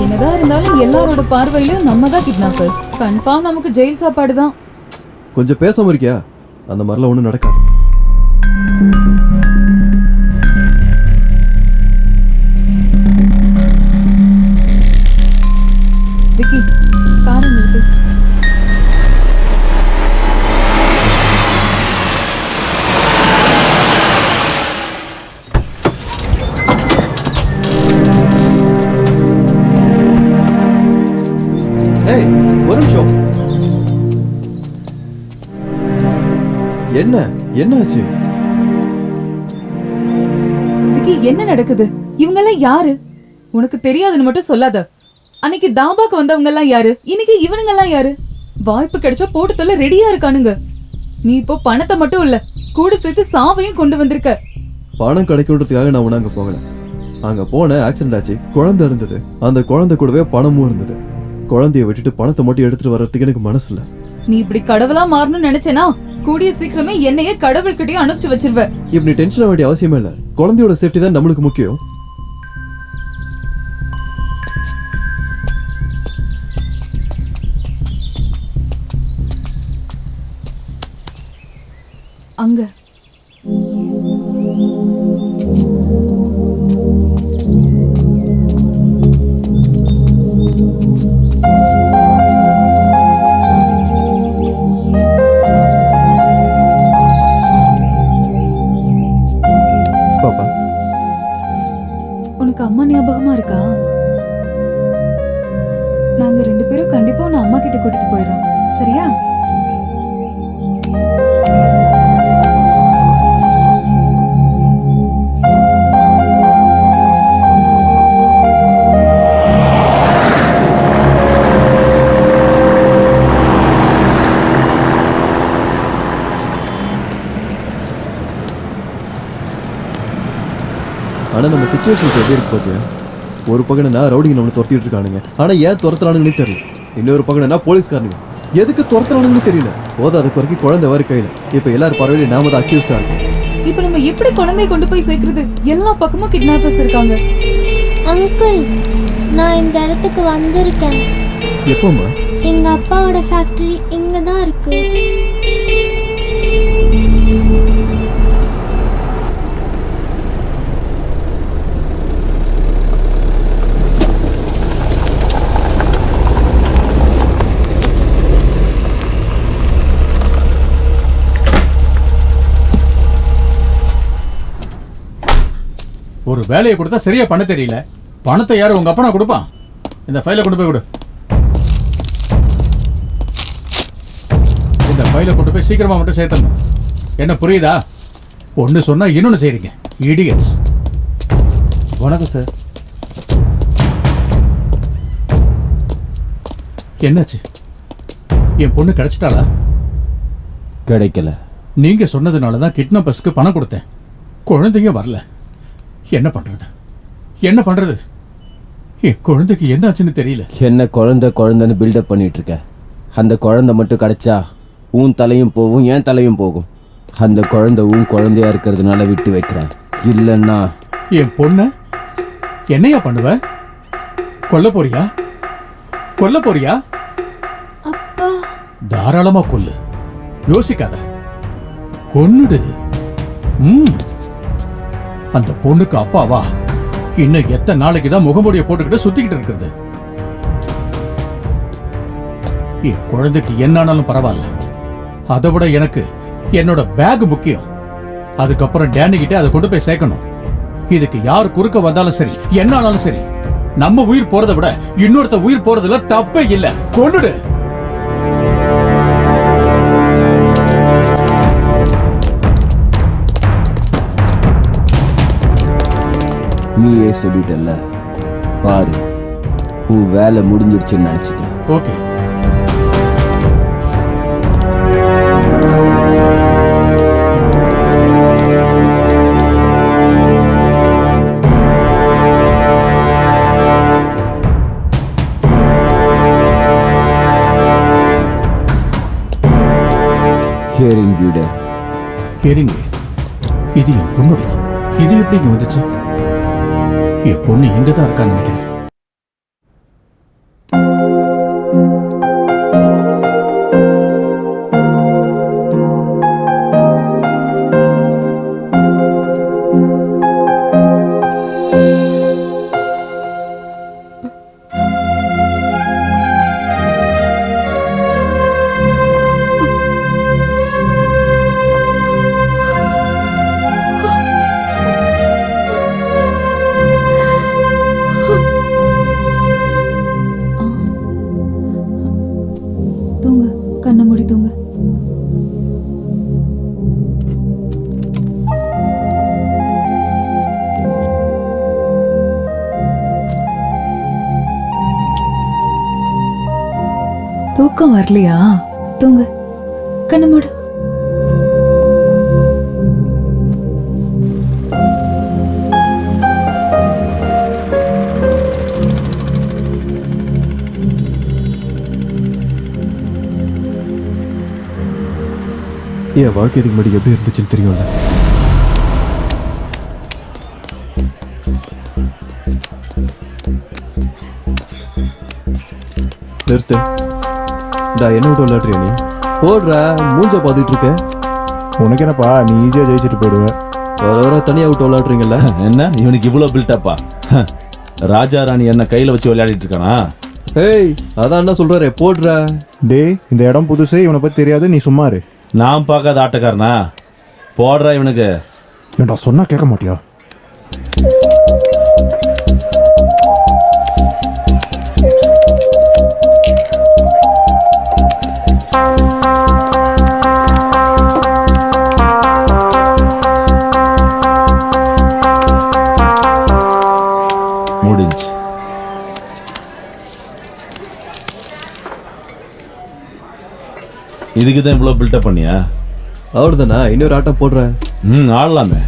என்னதான் இருந்தாலும் எல்லாரோட பார்வையிலும் நம்ம தான் கிட்னாப்பர்ஸ். கன்ஃபார்ம் நமக்கு ஜெயில் சாப்பாடு தான். கொஞ்சம் பேசாம இருக்கியா? அந்த மாதிரிலாம் ஒண்ணும் நடக்காது. விக்கி, காரை நிறுத்து. ஏய், ஒரு நிமிஷம். என்னாச்சு? விக்கி, என்ன நடக்குது? இவங்க எல்லாம் யாரு? உனக்கு தெரியாதுன்னு மட்டும் சொல்லாத. அன்னைக்கு தாபாக்கு வந்தவங்க எல்லாம் யாரு? இன்னைக்கு இவனுங்க எல்லாம் யாரு? வாய்ப்பு கிடைச்சா போட்டு தொல்ல ரெடியா இருக்கானுங்க. நீ இப்போ பணத்தை மட்டும் இல்ல, கூட சேர்த்து சாவையும் கொண்டு வந்திருக்க. பணம் கிடைக்குன்றதுக்காக நான் உன்ன அங்க போகல. அங்க போன ஆக்சிடென்ட் ஆச்சு, குழந்தை இருந்தது. அந்த குழந்தை கூடவே பணமும் இருந்தது. குழந்தைய விட்டுட்டு பணத்தை மட்டும் எடுத்துட்டு வர்றதுக்கு எனக்கு மனசு இல்ல. நீ இப்படி கடவுளா மாறணும்னு நினைச்சேனா கூடிய சீக்கிரமே என்னையே கடவுள்கிட்டயே அனுப்பிச்சு வச்சிருவ. இப்படி டென்ஷன் ஆக வேண்டிய அவசியமே இல்ல. குழந்தையோட சேஃப்டி தான் நம்மளுக்கு முக்கியம். அங்க பாப்பா, உனக்கு அம்மா ஞாபகமா இருக்கா? நாங்க 2 பேரும் கண்டிப்பா உன்னை அம்மா கிட்ட கூட்டிட்டு போயிடுறோம், சரியா? ஆனா நம்ம சிச்சுவேஷன் எப்படி இருக்கு பாத்தியா? ஒரு பக்கம் ரவுடிங்க நம்மளை துரத்திட்டு இருக்கானுங்க. ஆனா ஏன் துரத்துறானுங்கன்னு தெரியல. இன்னொரு பக்கம் போலீஸ்காரனுங்க எதுக்கு துரத்துறானுங்கன்னு தெரியல. போதாத குறைக்கு குழந்தை வர கையில. இப்ப எல்லாரும் பார்வையில நாம தான் அக்யூஸ்டா இருக்கோம். இப்ப நம்ம எப்படி குழந்தையை கொண்டு போய் சேர்க்கிறது? எல்லா பக்கமும் கிட்னாப்பர்ஸ் இருக்காங்க. அங்கிள், நான் இந்த இடத்துக்கு வந்திருக்கேன். எப்போம்மா? எங்க அப்பாவோட ஃபேக்டரி இங்க தான் இருக்கு. ஒரு வேலையை கொடுத்தா சரியா பண்ண தெரியல. பணத்தை யாரு உங்க அப்பனா கொடுப்பான்? இந்த ஃபைலை கொண்டு போய் விடு. இந்த ஃபைலை கொண்டு போய் சீக்கிரமா மட்டும் சேர்த்துங்க. என்ன புரியுதா? ஒன்று சொன்னா இன்னொன்று செய்றீங்க, இடியட்ஸ். வணக்கம் சார். என்னாச்சு? என் பொண்ணு கிடைச்சிட்டாளா? கிடைக்கல. நீங்க சொன்னதுனால தான் கிட்னாப்பர்ஸ்க்கு பணம் கொடுத்தேன். குழந்தைங்க வரல. என்ன பண்றது? என்ன பண்றது? என் குழந்தைக்கு என்ன ஆச்சுன்னு தெரியல. என்ன குழந்தைன்னு பில்டப் பண்ணிட்டு இருக்க? அந்த குழந்தை மட்டும் கிடைச்சா உன் தலையும் போகும், என் தலையும் போகும். அந்த குழந்தை உன் குழந்தையா இருக்கிறதுனால விட்டு வைக்கிறேன். இல்லைன்னா என் பொண்ண என்னையா பண்ணுவ? கொல்ல போறியா? கொல்ல போறியா? தாராளமா கொல்லு, யோசிக்காத, கொன்னுடு. அந்த பொண்ணுக்கு அப்பாவா இன்னும் எத்தனை நாளைக்கு தான் முகமூடிய போட்டுக்கிட்டு சுத்திக்கிட்டு இருக்கிறது? என் குழந்தைக்கு என்னானாலும் பரவாயில்ல, அதை விட எனக்கு என்னோட பேக் முக்கியம். அதுக்கப்புறம் டேனி கிட்ட அதை கொண்டு போய் சேர்க்கணும். இதுக்கு யார் குறுக்க வந்தாலும் சரி, என்ன ஆனாலும் சரி, நம்ம உயிர் போறதை விட இன்னொருத்த உயிர் போறதுல தப்பே இல்லை. கொன்னுடு. நீயே சொல்லிட்டல்ல, பாரு, உன் வேலை முடிஞ்சிருச்சுன்னு நினைச்சிக்க. ஓகே. ஹியரிங் பீடர். Hearing aid? இது என் பொண்ணுடையது. இது எப்படி இங்க வந்துச்சு? என் பொண்ணு எங்க தான் இருக்கான்னு நினைக்கிறேன். தூங்க, கண்ணை மூடி தூங்க. தூக்கம் வரலையா? தூங்க, கண்ணை மூடு. என் வாழ்க்கை இதுக்கு முன்னாடி எப்படி இருந்துச்சுன்னு தெரியும்ல. நிறுத்து. என்ன விட்டு விளையாடுறியா நீ? போடுற மூஞ்ச பார்த்துட்டு இருக்க. உனக்கு என்னப்பா, நீ ஈஸியாக ஜெயிச்சுட்டு போயிடுவ. வர தனியாக விட்டு விளையாடுறீங்கல்ல. என்ன இவனுக்கு இவ்வளோ பில்டப்பா? ராஜா ராணி என்ன கையில் வச்சு விளையாடிட்டு இருக்கானா? ஏய், அதான் என்ன சொல்றாரு, போடுற. டேய், இந்த இடம் புதுசு, இவனை பற்றி தெரியாது, நீ சும்மா இரு. நான் பார்க்காத ஆட்டக்காரனா? போடுறா இவனுக்கு. ஏன்டா சொன்னா கேட்க மாட்டியா? முடிஞ்சு. இதுக்கு தான் இவ்வளோ பில்டப் பண்ணியா? அவ்வளோதானா? இன்னொரு ஆட்டம் போடுற. ஆடலாமே.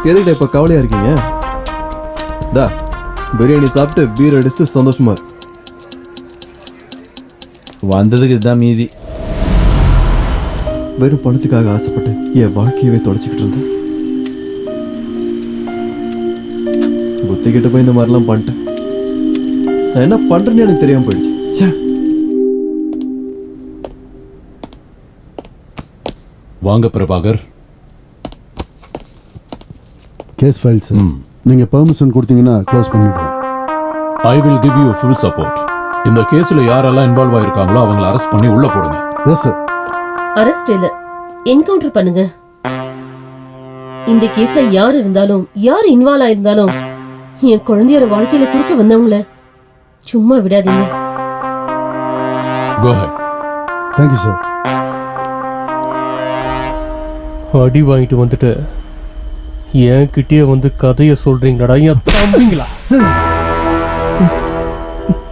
எதுக்கிட்ட இப்ப கவலையா இருக்கீங்க? தா பிரியாணி சாப்பிட்டு பீர் அடிச்சுட்டு சந்தோஷமா இருக்கு. வந்ததுக்கு இதுதான் மீதி. வெறும் பணத்துக்காக ஆசைப்பட்டு என் வாழ்க்கையவே தொலைச்சிக்கிட்டு இருந்தேன். புத்தி கிட்ட போய் இந்த மாதிரிலாம் பண்ணிட்டேன். நான் என்ன பண்றேன்னு எனக்கு தெரியாம போயிடுச்சு. ச்சே. வாங்க பிரபாகர். கேஸ் ஃபைல்ஸ் நீங்க பெர்மிஷன் கொடுத்தீங்கன்னா க்ளோஸ் பண்ணிடுவேன். I will give you full support. இந்த கேஸ்ல யாரெல்லாம் இன்வால்வ் ஆயிருக்காங்களோ அவங்கள அரெஸ்ட் பண்ணி உள்ள போடுங்க. Yes sir. அரெஸ்ட் இல்ல, என்கவுண்டர் பண்ணுங்க. இந்த கேஸ்ல யார் இருந்தாலும், யார் இன்வால்வ் ஆயிருந்தாலும் என் குழந்தையோட வாழ்க்கையில குறுக்க வந்தவங்கள சும்மா விடாதீங்க. Go ahead. Thank you, sir. அடி வாங்கிட்டு வந்துட்டு என்கிட்டயே வந்து கதைய சொல்றீங்களடா என் தம்பிங்களா?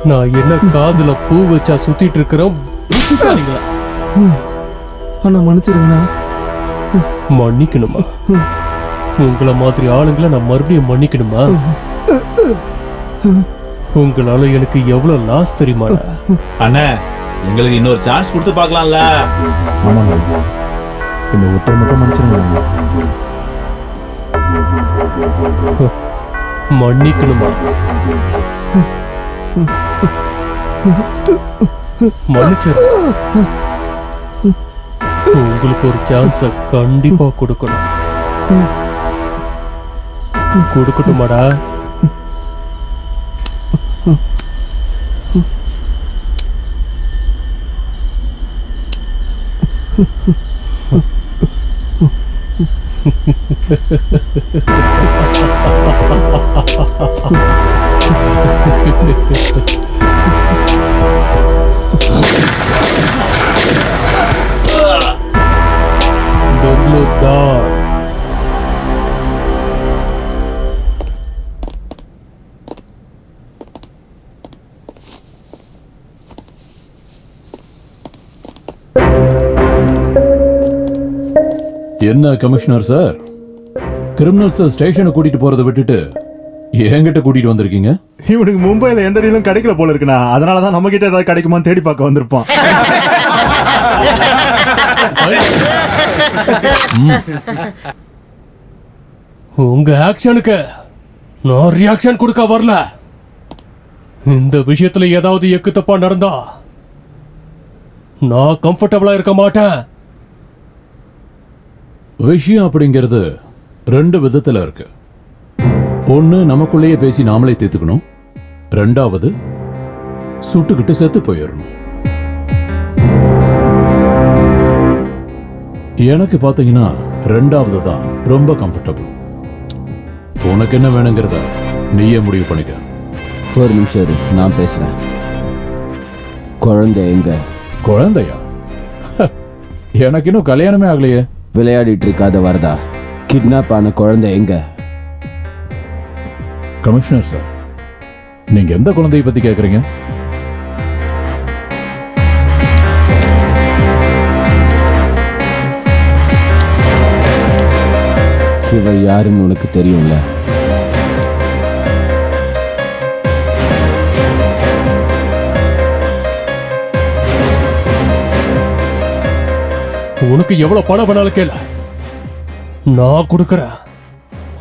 நான் என்ன காதுல பூ வச்சா சுத்திட்டு இருக்கிறேன் புத்திசாலிங்களா? அண்ணா மன்னிச்சிருங்கண்ணா. மன்னிக்கணுமா? உங்களை மாதிரி ஆளுங்களை நான் மறுபடியும் மன்னிக்கணுமா? உங்களால எனக்கு எவ்வளவு லாஸ் தெரியுமாடா? அண்ணே, எங்களுக்கு இன்னொரு சான்ஸ் கொடுத்து பார்க்கலாம்ல? ஆமாண்ணா, இந்த ஒருத்தரை மட்டும் மன்னிச்சிருங்க. மன்னிக்கணுமா? மன்னிச்சு உங்களுக்கு ஒரு சான்ஸ கண்டிப்பா கொடுக்கணும். கொடுக்கட்டுமாடா? என்ன கமிஷனர் சார், கிரிமினல்ஸ் ஸ்டேஷனை கூட்டிட்டு போறதை விட்டுட்டு என்கிட்ட கூட்டிட்டு வந்திருக்கீங்க? இவனுக்கு மும்பைல எந்த டீலும் கிடைக்கல போல இருக்குண்ணா, அதனாலதான் நம்ம கிட்ட ஏதாவது கிடைக்குமான்னு தேடி பார்க்க வந்திருப்பான். உங்க ஆக்ஷனுக்கு நான் ரியாக்ஷன் கொடுக்க வரல. இந்த விஷயத்துல ஏதாவது எக்கு தப்பா நடந்தா நான் கம்ஃபர்டபிளா இருக்க மாட்டேன். விஷயம் அப்படிங்கிறது ரெண்டு விதத்துல இருக்கு. ஒன்னு நமக்குள்ளேயே பேசி நாமளே தீர்த்துக்கணும், ரெண்டாவது சுட்டுக்கிட்டு செத்து போயிடணும். எனக்கு பாத்தீங்கன்னா ரெண்டாவது தான் ரொம்ப கம்ஃபர்டபிள். உனக்கு என்ன வேணுங்கிறத நீயே முடிவு பண்ணிக்க. ஒரு நிமிஷம் இரு, நான் பேசுறேன். குழந்தை எங்க? குழந்தையா? எனக்கு இன்னும் கல்யாணமே ஆகலையே. விளையாடிட்டு இருக்காத வரதா, கிட்னாப் ஆன குழந்தை எங்க? கமிஷனர் சார், நீங்க எந்த குழந்தையை பத்தி கேக்குறீங்க? இவ யாருன்னு உனக்கு தெரியும்ல? உனக்கு எவ்வளவு பணம் வேணாலும் கேள, நான் கொடுக்கறேன்.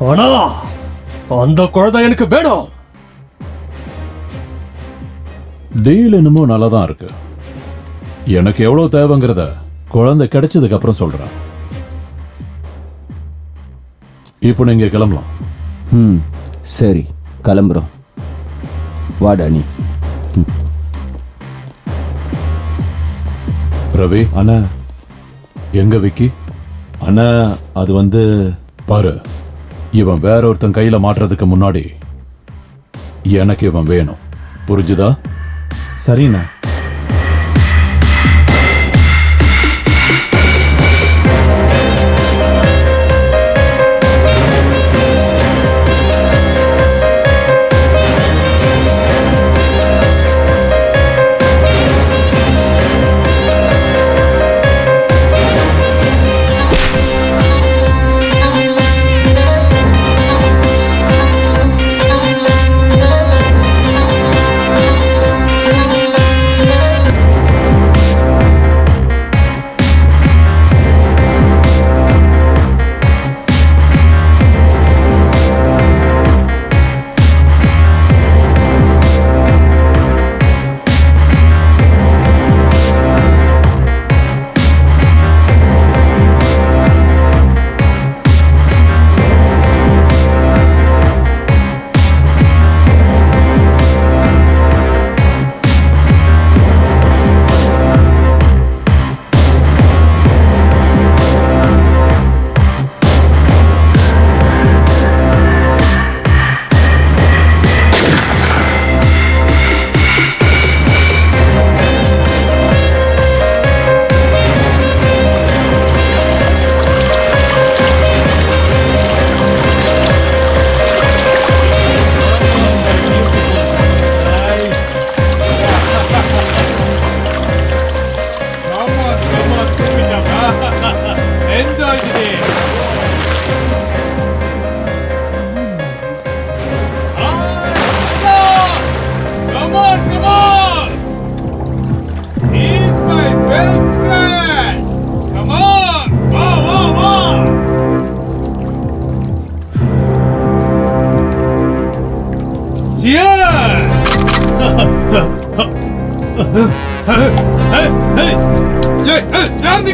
ஆனா அந்த குழந்தை எனக்கு வேணும். டீல் என்னமோ நல்லாதான் இருக்கு. எனக்கு எவ்வளவு தேவைங்கிறத குழந்தை கிடைச்சதுக்கு அப்புறம் சொல்றேன். இப்போ நீங்க கிளம்பலாம். சரி, கிளம்புறோம். வாடா நீ. ரவி அண்ணா. எங்க விக்கி? அண்ணா, அது வந்து பாரு, இவன் வேற ஒருத்தன் கையில மாட்டுறதுக்கு முன்னாடி எனக்கு இவன் வேணும், புரிஞ்சுதா? சரிண்ணா.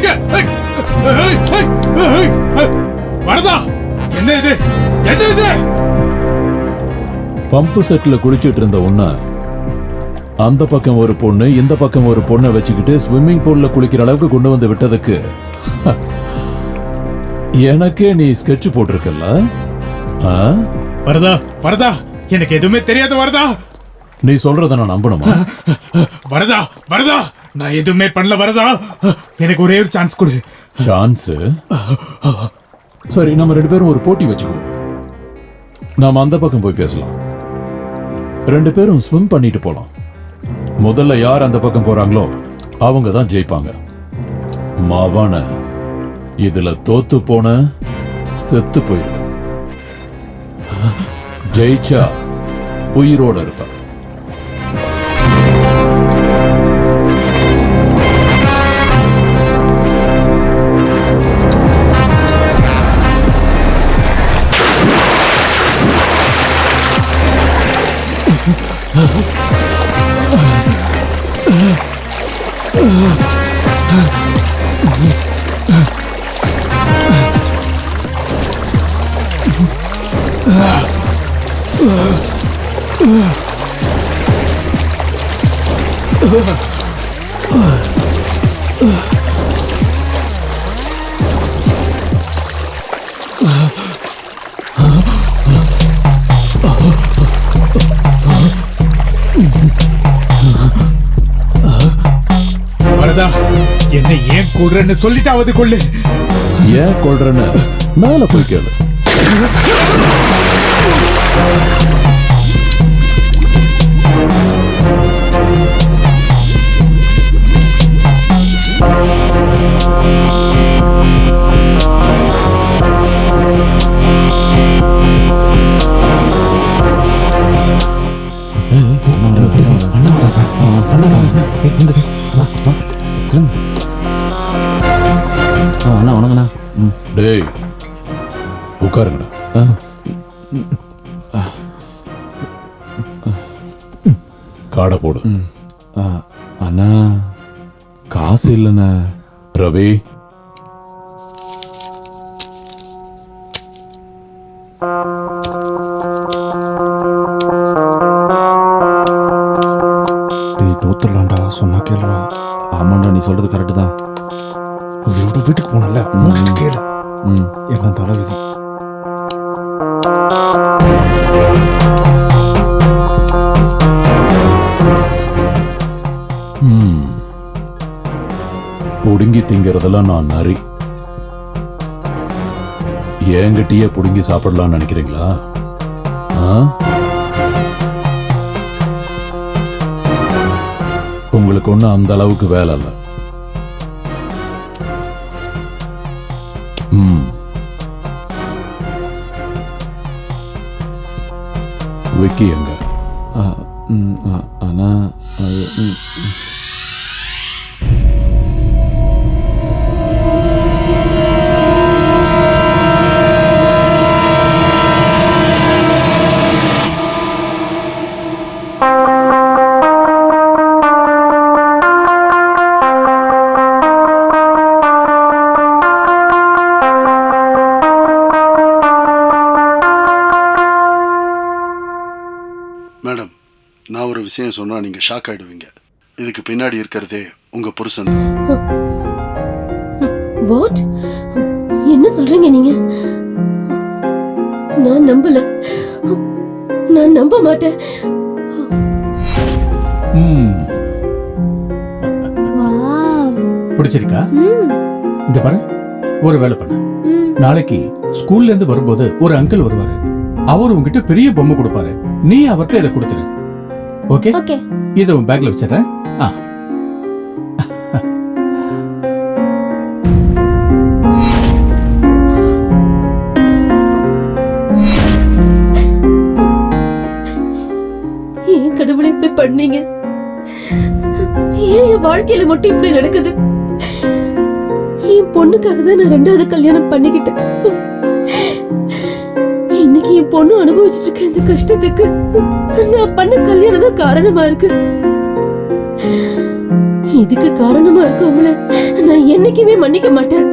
இங்க வரதா, என்ன இது, என்ன இது? பம்பு செட்ல குளிச்சிட்டு இருந்த உன்ன அந்த பக்கம் ஒரு பொண்ணு இந்த பக்கம் ஒரு பொண்ணை வச்சுக்கிட்டு ஸ்விம்மிங் பூல்ல குளிக்கிற அளவுக்கு கொண்டு வந்து விட்டதுக்கு எனக்கே நீ ஸ்கெட்ச் போட்டிருக்கல. வரதா வரதா, எனக்கு எதுவுமே தெரியாத வரதா. நீ சொல்றத நான் நம்பணுமா? வரதா வரதா, நான் எதுவுமே பண்ணல வரதா. எனக்கு ஒரே ஒரு சான்ஸ் கொடு. சான்ஸ்? சரி, நம்ம 2 பேரும் ஒரு போட்டி வச்சுக்குவோம். நாம அந்த பக்கம் போய் பேசலாம். 2 பேரும் ஸ்விம் பண்ணிட்டு போலாம். முதல்ல யார் அந்த பக்கம் போறாங்களோ அவங்க தான் ஜெயிப்பாங்க. மவன இதுல தோத்து போன செத்து போயிருவேன். ஜெயிச்சா உயிரோட இருப்ப. வரதா, என்னை ஏன் கொல்றன்னு சொல்லிட்டாவது கொள்ளு. ஏன் கொல்றன்னு மேல போய் கேளு. அண்ணா வணக்கண்ணா. டேய் உட்காருங்கண்ணா. காடை போடு. அண்ணா காசு இல்லைண்ணா. ரவி, டேய் தோத்துடலாம்டா, சொன்னா கேளுடா. ஆமாண்டா, நீ சொல்றது கரெக்டு தான். உங்களோட வீட்டுக்கு போனல, கேளு. எல்லாம் தலைவிதி. புடுங்கி திங்கிறதெல்லாம் நான் நரி. என்கிட்டயே புடுங்கி சாப்பிடலாம்னு நினைக்கிறீங்களா? உங்களுக்கு ஒன்றும் அந்த அளவுக்கு வேலை இல்லை. விக்கி எங்க? ஆனா மேடம், நான் ஒரு விஷயம் சொன்னா நீங்க ஷாக் ஆயிடுவீங்க. இதுக்கு பின்னாடி இருக்கிறதே உங்க புருஷன். வாட்? என்ன சொல்றீங்க நீங்க? நான் நம்பல, நான் நம்ப மாட்டேன். பிடிச்சிருக்கா? இங்க பாரு, ஒரு வேலை பண்ணு. நாளைக்கு ஸ்கூல்ல இருந்து வரும்போது ஒரு அங்கிள் வருவாரு. அவர் உங்ககிட்ட பெரிய பொம்மை கொடுப்பாரு. நீ அவர்கிட்ட இதை கொடுத்துரு. ஓகே? இதை உன் பேக்ல வச்சிடறேன். ஏன் கடவுளை இப்படி பண்ணீங்க? ஏன் என் வாழ்க்கையில மட்டும் இப்படி நடக்குது? என் பொண்ணுக்காக தான் நான் 2வது கல்யாணம் பண்ணிக்கிட்டேன். இன்னைக்கு என் பொண்ணு அனுபவிச்சுட்டு இருக்க இந்த கஷ்டத்துக்கு நான் பண்ண கல்யாணம் தான் காரணமா இருக்கு. இதுக்கு காரணமா இருக்கவங்கள நான் என்னைக்குமே மன்னிக்க மாட்டேன்.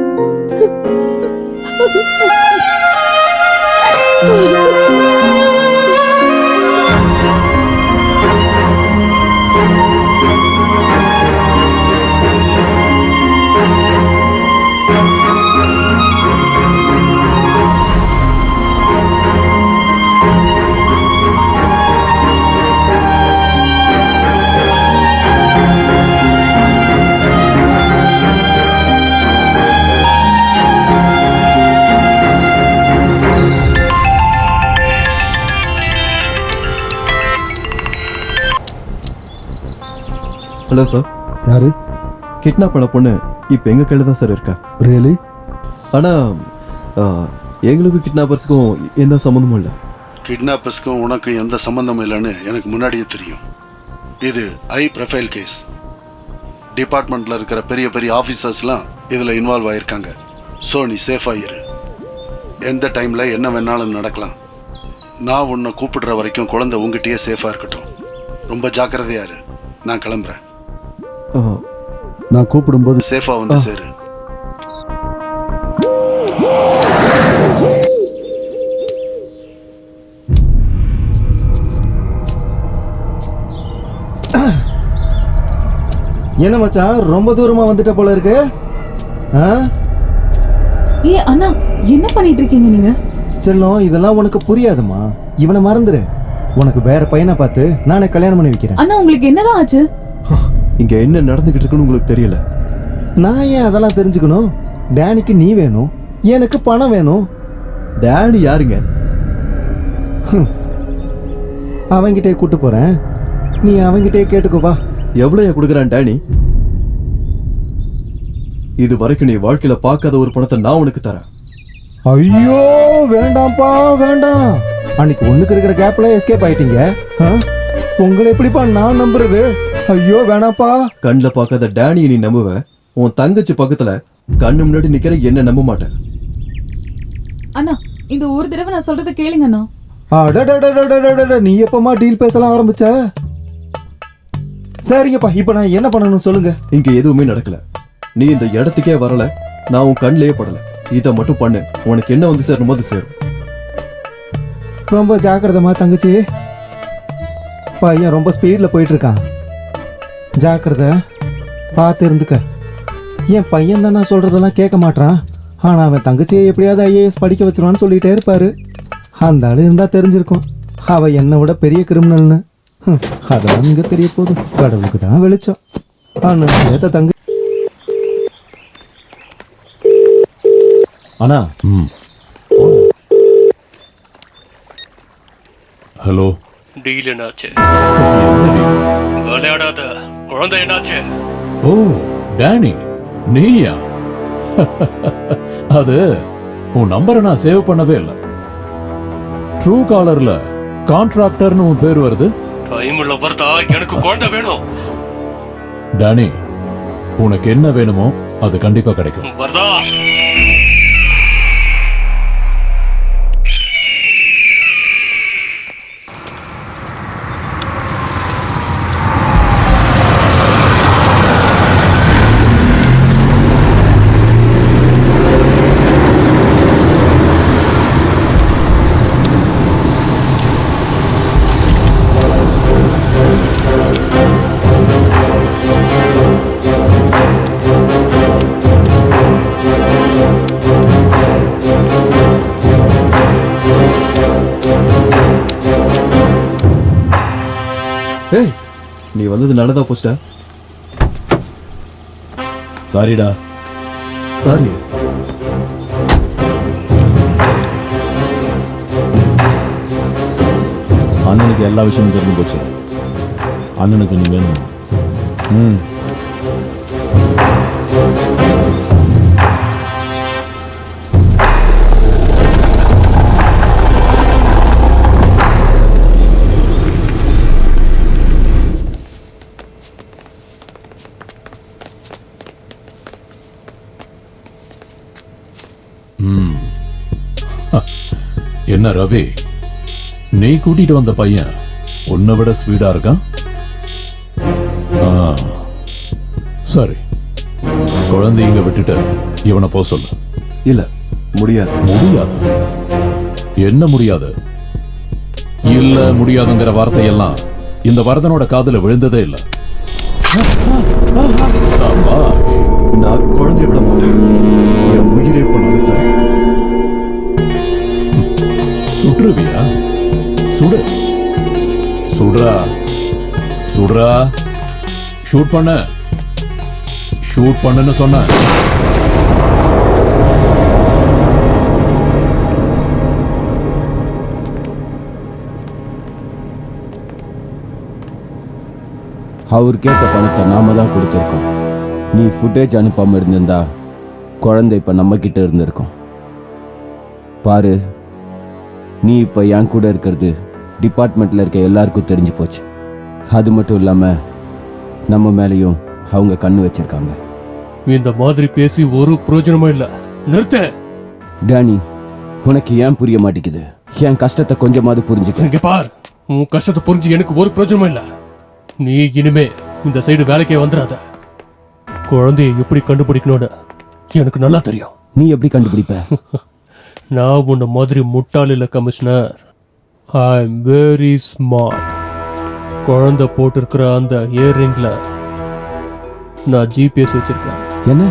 Hello sir. யாரு? கிட்னாப் பண்ண பொண்ணு இப்போ எங்கள் கையில் தான் சார் இருக்கா. ரியலி? ஆனால் எங்களுக்கும் கிட்னாப்பர்ஸுக்கும் எந்த சம்மந்தமும் இல்லை. கிட்னாப்பர்ஸ்க்கும் உனக்கும் எந்த சம்மந்தமும் இல்லைன்னு எனக்கு முன்னாடியே தெரியும். இது ஹை ப்ரொஃபைல் கேஸ். டிபார்ட்மெண்ட்டில் இருக்கிற பெரிய பெரிய ஆஃபீஸர்ஸ்லாம் இதில் இன்வால்வ் ஆகியிருக்காங்க. ஸோ நீ சேஃபாக இரு. எந்த டைமில் என்ன வேணாலும் நடக்கலாம். நான் உன்னை கூப்பிடுற வரைக்கும் குழந்தை உங்ககிட்டயே சேஃபாக இருக்கட்டும். ரொம்ப ஜாக்கிரதையா இரு. நான் கிளம்புறேன். நான் கூப்பிடும்போது சேஃபா வந்து சேரு. என்ன மச்சான் ரொம்ப தூரமா வந்துட்ட போல இருக்கு. ஏ அண்ணா என்ன பண்ணிட்டு இருக்கீங்க நீங்க? செல்லம் இதெல்லாம் உனக்கு புரியாதுமா. இவனை மறந்துரு. உனக்கு வேற பையனை பார்த்து நானே கல்யாணம் பண்ணி வைக்கிறேன். அண்ணா உங்களுக்கு என்னதான் ஆச்சு? இங்க என்ன நடந்துகிட்டு இருக்குன்னு உங்களுக்கு தெரியல. நான் ஏன் அதெல்லாம் தெரிஞ்சுக்கணும்? டேனிக்கு நீ வேணும், எனக்கு பணம் வேணும். டேனி யாருங்க? அவங்கிட்டே கூட்டு போறேன், நீ அவங்கிட்டே கேட்டுக்கோவா. எவ்வளவு கொடுக்குறான் டேனி? இது வரைக்கும் நீ வாழ்க்கையில பார்க்காத ஒரு பணத்தை நான் உனக்கு தரேன். ஐயோ வேண்டாம்ப்பா வேண்டாம். அன்னைக்கு ஒண்ணுக்கு இருக்கிற கேப்ல எஸ்கேப் ஆயிட்டீங்க. உங்களை எப்படிப்பா நான் நம்புறது? ஐயோ வேணாப்பா. கண்ணில் பார்க்காத டேனியை நீ நம்புவ, உன் தங்கச்சி பக்கத்துல கண்ணு முன்னாடி நிக்கிற என்ன நம்ப மாட்டேன். அண்ணா இந்த ஒரு தடவை நான் சொல்றதை கேளுங்க அண்ணா. நீ எப்பமா டீல் பேசலாம் ஆரம்பிச்ச? சரிங்கப்பா, இப்ப நான் என்ன பண்ணணும் சொல்லுங்க. இங்க எதுவுமே நடக்கல. நீ இந்த இடத்துக்கே வரல, நான் உன் கண்ணிலேயே படல. இதை மட்டும் பண்ணு, உனக்கு என்ன வந்து சேரணும் போது சேரும். ரொம்ப ஜாக்கிரதமா தங்கச்சி. பையன் ரொம்ப ஸ்பீட்ல போயிட்டு இருக்கான். ஜாக்கிரதை, பார்த்து இருந்துக்க. என் பையன் தான் நான் சொல்றதெல்லாம் கேட்க மாட்டான். ஆனா அவன் தங்கச்சியை எப்படியாவது ஐஏஎஸ் படிக்க வச்சிருவான்னு சொல்லிட்டே இருப்பாரு. அந்த ஆளு இருந்தா தெரிஞ்சிருக்கும் அவ என்னை விட பெரிய கிரிமினல்னு. அதெல்லாம் இங்க தெரிய போகுது. கடவுளுக்கு தான் வெளிச்சம். அண்ணன் தங்க அண்ணா. ஹலோ. டீல் என்னாச்சு? விளையாடாத குழந்தை என்னாச்சு? ஓ டேனி நீயா? அது உன் நம்பரை நான் சேவ் பண்ணவே இல்லை. ட்ரூ காலர்ல கான்ட்ராக்டர்னு உன் பேர் வருது. டைம்ல வருதா? எனக்கு குழந்தை வேணும். டேனி உனக்கு என்ன வேணுமோ அது கண்டிப்பா கிடைக்கும். வருதா? ஏய், நீ வந்தது நல்லதா போஸ்டா? சாரிடா. சாரி. அண்ணனுக்கு எல்லா விஷயமும் தெரிஞ்சு போச்சு. அண்ணனுக்கு நீ வேணும். என்ன ரவி, நீ கூட்டிட்டு வந்த பையன் உன்னை விட ஸ்பீடா இருக்கான். சரி, குழந்தை இங்க விட்டுட்டு இவனை போக சொல்லு. இல்ல, முடியாது. முடியாது? என்ன முடியாது? இல்ல முடியாதுங்கிற வார்த்தையெல்லாம் இந்த வரதனோட காதுல விழுந்ததே இல்ல. நான் குழந்தைய விட மாட்டேன். என் உயிரே போனாலும் சரி. சுற்றுவியா? சுடு, சுடுறா, சுடுறா. ஷூட் பண்ண, ஷூட் பண்ணுன்னு சொன்ன. அவர் கேட்ட பணத்தை நாம தான் கொடுத்துருக்கோம். நீ ஃபுட்டேஜ் அனுப்பாம இருந்திருந்தா குழந்தை இப்ப நம்ம கிட்ட இருந்திருக்கும். பாரு, நீ இப்ப என் கூட இருக்கிறது டிபார்ட்மெண்ட்ல இருக்க எல்லாருக்கும் தெரிஞ்சு போச்சு. அது மட்டும் இல்லாம நம்ம மேலேயும் அவங்க கண்ணு வச்சிருக்காங்க. இந்த மாதிரி பேசி ஒரு பிரயோஜனமும் இல்ல. நிறுத்த. டேனி, உனக்கு ஏன் புரிய மாட்டேங்குது? என் கஷ்டத்தை கொஞ்சமாவது புரிஞ்சுக்க. இங்க பார், உன் கஷ்டத்தை புரிஞ்சு எனக்கு ஒரு பிரயோஜனமும் இல்ல. நீ இனிமே இந்த சைடு வேலைக்கே வந்துடாத. குழந்தையை எப்படி கண்டுபிடிக்கணும்னு எனக்கு நல்லா தெரியும். நீ எப்படி கண்டுபிடிப்ப? நான் உன்ன மாதிரி முட்டாள் இல்ல commissioner. I am very smart. குழந்தை போட்டிருக்கிற அந்த இயர்ரிங்ல நான் ஜிபிஎஸ் வச்சிருக்கேன். என்ன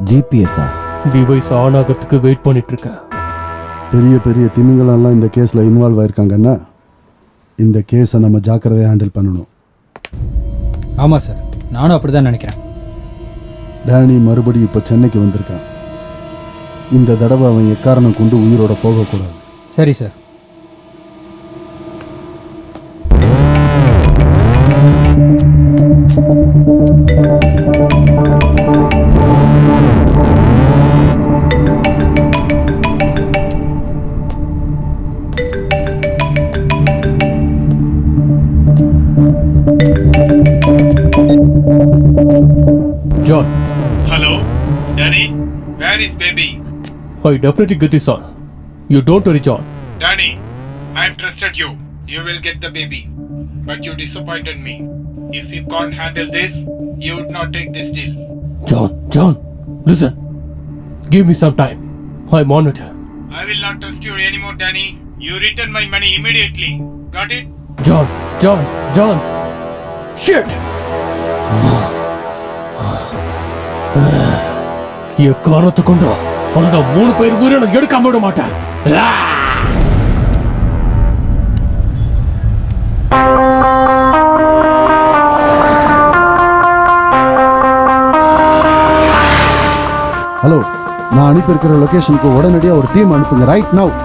ஜிபிஎஸ்ஸா? டிவைஸ் ஆன் ஆகிறதுக்கு வெயிட் பண்ணிட்டு இருக்கேன். பெரிய பெரிய திமிங்கலெல்லாம் இந்த கேஸில் இன்வால்வ் ஆயிருக்காங்கன்னா இந்த கேஸை நம்ம ஜாக்கிரதையாக ஹேண்டில் பண்ணணும். ஆமாம் சார், நானும் அப்படி தான் நினைக்கிறேன். டேனி மறுபடியும் இப்போ சென்னைக்கு வந்திருக்கான். இந்த தடவை அவன் எக்காரணம் கொண்டு உயிரோட போகக்கூடாது. சரி sir. John. Hello, Danny. Where is baby? I definitely get this on. You don't worry, John. Danny, I trusted you. You will get the baby. But you disappointed me. If you can't handle this, you would not take this deal. John, listen. Give me some time. I'm on it. I will not trust you anymore, Danny. You return my money immediately. Got it? John. Shit! காரணத்தை கொண்டு அந்த 3 பேர் உயிரை நான் எடுக்காம விட மாட்டேன். Hello, நான் அனுப்பியிருக்கிற லொகேஷனுக்கு உடனடியாக ஒரு டீம் அனுப்புங்க. Right now.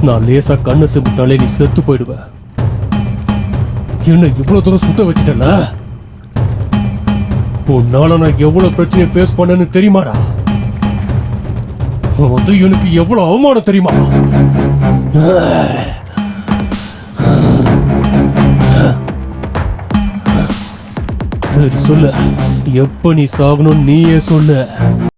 நான் லேசா கண்ணை சிமிட்டாலே நீ செத்து போயிடுவ. என்ன இவ்வளவு தூரம் சுத்த வச்சுட்டல? உன்னால நான் எவ்வளவு பிரச்சனையை ஃபேஸ் பண்ணேன்னு தெரியுமாடா? அது எனக்கு எவ்வளவு அவமானம் தெரியுமா? சரி சொல்லு, எப்ப நீ சாகணும் நீயே சொல்லு.